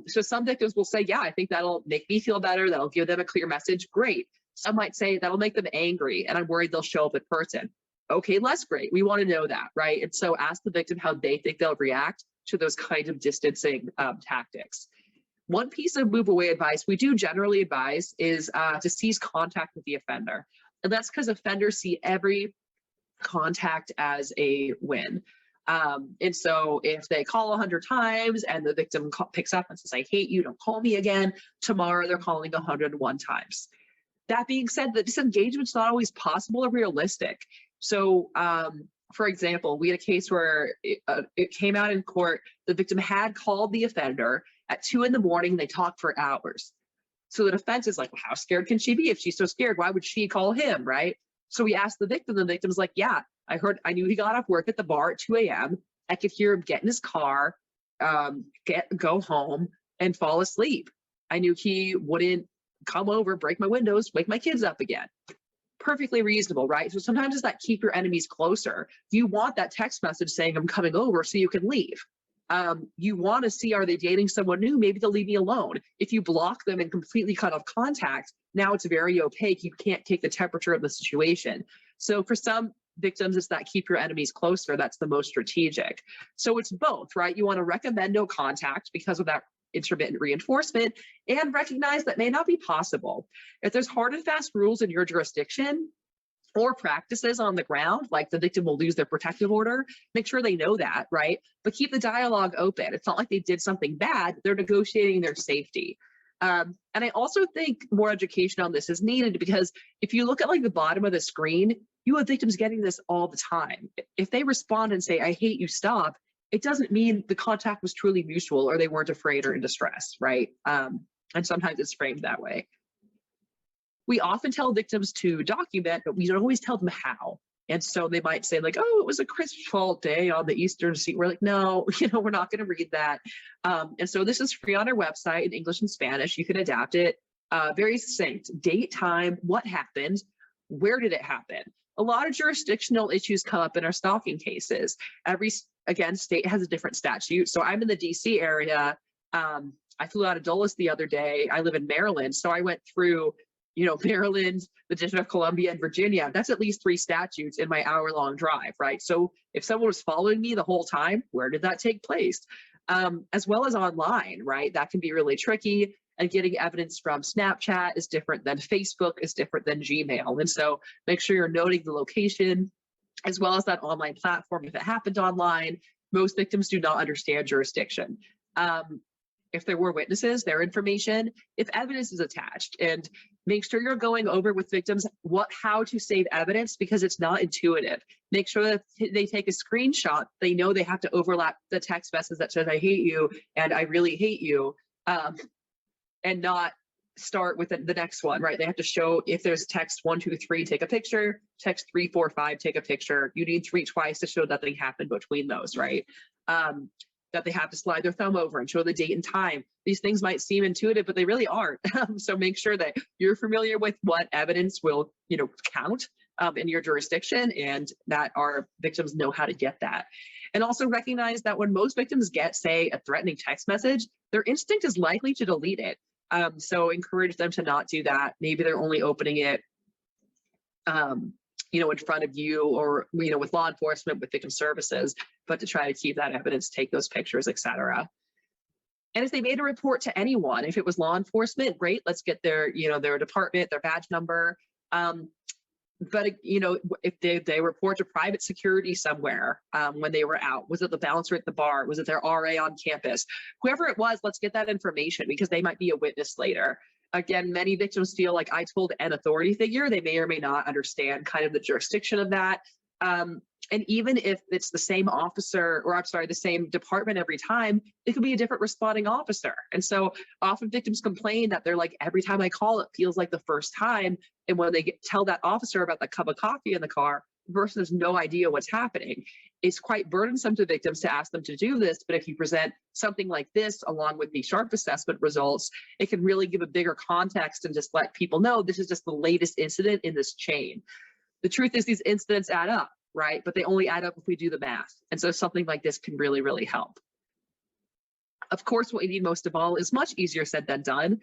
So some victims will say, yeah, I think that'll make me feel better. That'll give them a clear message. Great. Some might say that'll make them angry and I'm worried they'll show up in person. Okay, less great. We want to know that, right? And so ask the victim how they think they'll react to those kinds of distancing tactics. One piece of move away advice we do generally advise is to cease contact with the offender. And that's because offenders see every contact as a win. And so if they call 100 times and the victim picks up and says, I hate you, don't call me again, tomorrow they're calling 101 times. That being said, the disengagement's not always possible or realistic. So, for example, we had a case where it came out in court, the victim had called the offender at 2 in the morning, they talked for hours. So the defense is like, well, how scared can she be? If she's so scared, why would she call him, right? So we asked the victim's like, yeah, I knew he got off work at the bar at 2 a.m. I could hear him get in his car, go home and fall asleep. I knew he wouldn't come over, break my windows, wake my kids up again. Perfectly reasonable, right? So sometimes it's that keep your enemies closer. You want that text message saying I'm coming over so you can leave. You want to see, are they dating someone new? Maybe they'll leave me alone. If you block them and completely cut off contact, now it's very opaque. You can't take the temperature of the situation. So for some victims, it's that keep your enemies closer. That's the most strategic. So it's both, right? You want to recommend no contact because of that intermittent reinforcement and recognize that may not be possible. If there's hard and fast rules in your jurisdiction or practices on the ground, like the victim will lose their protective order, make sure they know that, right? But keep the dialogue open. It's not like they did something bad, they're negotiating their safety. And I also think more education on this is needed because if you look at like the bottom of the screen, you have victims getting this all the time. If they respond and say, I hate you, stop, it doesn't mean the contact was truly mutual or they weren't afraid or in distress, right? And sometimes it's framed that way. We often tell victims to document, but we don't always tell them how. And so they might say like, oh, it was a crisp day on the Eastern Sea. We're like, no, we're not going to read that. And so this is free on our website in English and Spanish. You can adapt it. Very succinct, date, time, what happened, where did it happen? A lot of jurisdictional issues come up in our stalking cases. Every, again, state has a different statute. So I'm in the DC area. I flew out of Dulles the other day. I live in Maryland. So I went through Maryland, the District of Columbia, and Virginia. That's at least 3 statutes in my hour-long drive, right? So if someone was following me the whole time, where did that take place? As well as online, right? That can be really tricky. And getting evidence from Snapchat is different than Facebook, is different than Gmail. And so make sure you're noting the location, as well as that online platform if it happened online. Most victims do not understand jurisdiction. if there were witnesses, their information, if evidence is attached, and make sure you're going over with victims how to save evidence, because it's not intuitive. Make sure that they take a screenshot. They know they have to overlap the text message that says, I hate you and I really hate you, and not start with the next one, right? They have to show, if there's text 1, 2, 3, take a picture, text 3, 4, 5, take a picture. You need 3 twice to show nothing happened between those, right? That they have to slide their thumb over and show the date and time. These things might seem intuitive, but they really aren't. So make sure that you're familiar with what evidence will, count in your jurisdiction, and that our victims know how to get that. And also recognize that when most victims get, say, a threatening text message, their instinct is likely to delete it. So encourage them to not do that. Maybe they're only opening it in front of you, or, with law enforcement, with victim services, but to try to keep that evidence, take those pictures, etc. And if they made a report to anyone, if it was law enforcement, great, let's get their, their department, their badge number. But, if they report to private security somewhere when they were out, was it the bouncer at the bar? Was it their RA on campus? Whoever it was, let's get that information, because they might be a witness later. Again, many victims feel like I told an authority figure. They may or may not understand kind of the jurisdiction of that. And even if it's the same officer, or the same department every time, it could be a different responding officer. And so often victims complain that they're like, every time I call, it feels like the first time. And when they tell that officer about the cup of coffee in the car, the person has no idea what's happening. It's quite burdensome to victims to ask them to do this, but if you present something like this along with the sharp assessment results, it can really give a bigger context and just let people know this is just the latest incident in this chain. The truth is these incidents add up, right? But they only add up if we do the math. And so something like this can really, really help. Of course, what we need most of all is much easier said than done,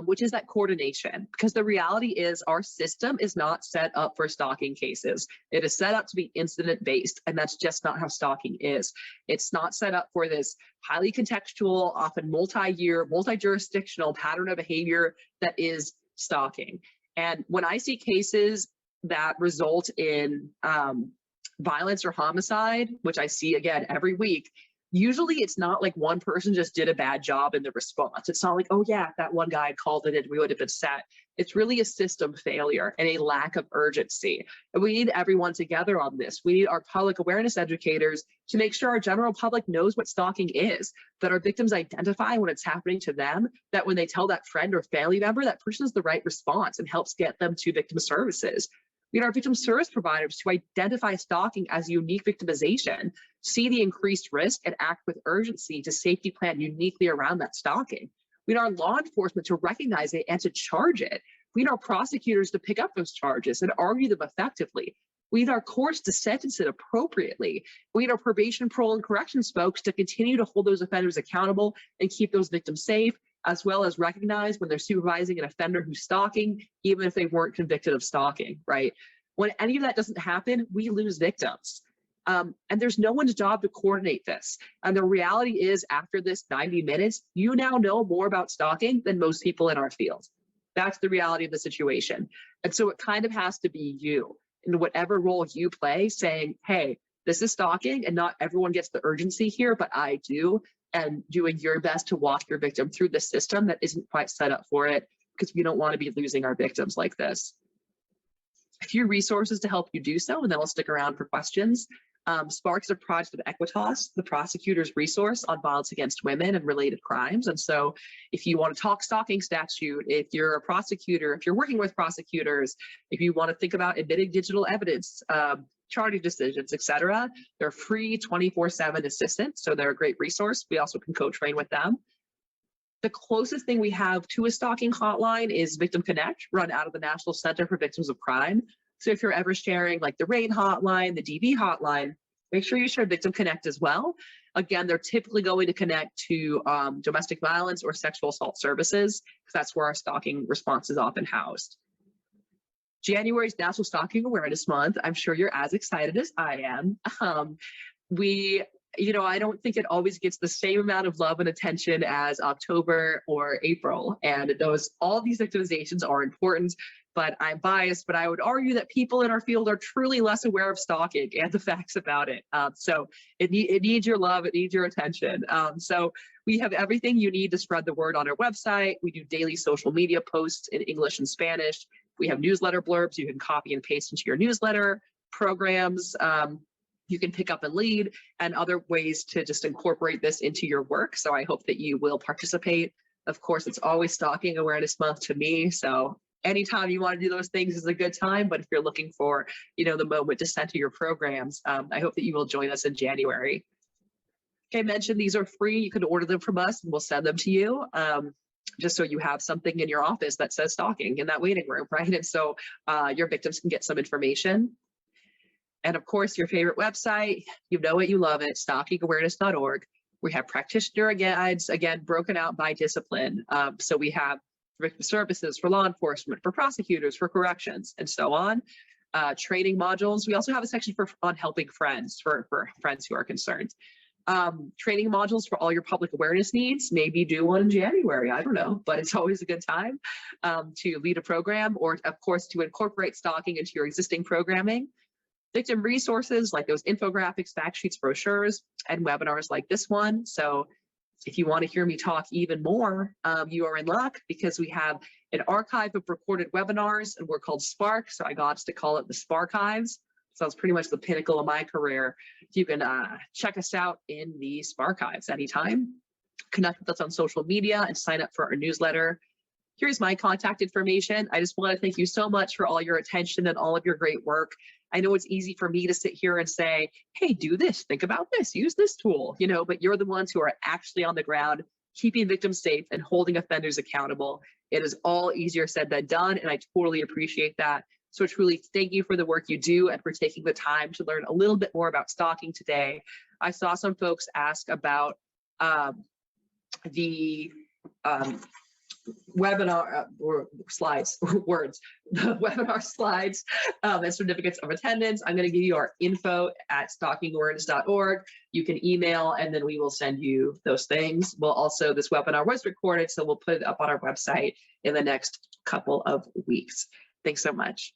which is that coordination, because the reality is our system is not set up for stalking cases. It is set up to be incident-based, and that's just not how stalking is. It's not set up for this highly contextual, often multi-year, multi-jurisdictional pattern of behavior that is stalking. And when I see cases that result in violence or homicide, which I see again every week, usually it's not like one person just did a bad job in the response. It's not like, oh yeah, if that one guy had called it in, we would have been set. It's really a system failure and a lack of urgency. And we need everyone together on this. We need our public awareness educators to make sure our general public knows what stalking is, that our victims identify when it's happening to them, that when they tell that friend or family member, that person is the right response and helps get them to victim services. We need our victim service providers to identify stalking as unique victimization, see the increased risk, and act with urgency to safety plan uniquely around that stalking. We need our law enforcement to recognize it and to charge it. We need our prosecutors to pick up those charges and argue them effectively. We need our courts to sentence it appropriately. We need our probation, parole, and corrections folks to continue to hold those offenders accountable and keep those victims safe, as well as recognize when they're supervising an offender who's stalking, even if they weren't convicted of stalking, right? When any of that doesn't happen, we lose victims. And there's no one's job to coordinate this. And the reality is, after this 90 minutes, you now know more about stalking than most people in our field. That's the reality of the situation. And so it kind of has to be you, in whatever role you play, saying, hey, this is stalking and not everyone gets the urgency here, but I do. And doing your best to walk your victim through the system that isn't quite set up for it, because we don't want to be losing our victims like this. A few resources to help you do so, and then I'll stick around for questions. Spark is a project of Equitas, the prosecutor's resource on violence against women and related crimes. And so if you want to talk stalking statute, if you're a prosecutor, if you're working with prosecutors, if you want to think about admitting digital evidence, charging decisions, etc., they're free 24/7 assistance. So they're a great resource. We also can co-train with them. The closest thing we have to a stalking hotline is Victim Connect, run out of the National Center for Victims of Crime. So if you're ever sharing like the RAIN hotline, the DV hotline, make sure you share Victim Connect as well. Again, they're typically going to connect to domestic violence or sexual assault services, because that's where our stalking response is often housed. January is National Stalking Awareness Month. I'm sure you're as excited as I am. I don't think it always gets the same amount of love and attention as October or April. And all these victimizations are important, but I'm biased, but I would argue that people in our field are truly less aware of stalking and the facts about it. So it needs your love, it needs your attention. So we have everything you need to spread the word on our website. We do daily social media posts in English and Spanish. We have newsletter blurbs you can copy and paste into your newsletter, programs you can pick up and lead, and other ways to just incorporate this into your work. So I hope that you will participate. Of course, it's always Stalking Awareness Month to me. So anytime you want to do those things is a good time. But if you're looking for, the moment to center your programs, I hope that you will join us in January. Okay, I mentioned these are free. You can order them from us and we'll send them to you. Just so you have something in your office that says stalking in that waiting room, right? And so your victims can get some information. And of course, your favorite website, you know it, you love it, stalkingawareness.org. We have practitioner guides, again, broken out by discipline. So we have victim services for law enforcement, for prosecutors, for corrections, and so on. Training modules. We also have a section on helping friends, for friends who are concerned. Training modules for all your public awareness needs. Maybe do one in January, I don't know, but it's always a good time to lead a program, or of course to incorporate stalking into your existing programming. Victim resources like those infographics, fact sheets, brochures, and webinars like this one. So if you want to hear me talk even more, you are in luck, because we have an archive of recorded webinars, and we're called Spark. So I got to call it the Sparchives. So it's pretty much the pinnacle of my career. You can check us out in the Sparchives anytime. Connect with us on social media and sign up for our newsletter. Here's my contact information. I just want to thank you so much for all your attention and all of your great work. I know it's easy for me to sit here and say, hey, do this, think about this, use this tool, but you're the ones who are actually on the ground, keeping victims safe and holding offenders accountable. It is all easier said than done, and I totally appreciate that. So truly, thank you for the work you do and for taking the time to learn a little bit more about stalking today. I saw some folks ask about the webinar or slides, words, the webinar slides and certificates of attendance. I'm going to give you our info at stalkingawareness.org. You can email, and then we will send you those things. We'll also, this webinar was recorded, so we'll put it up on our website in the next couple of weeks. Thanks so much.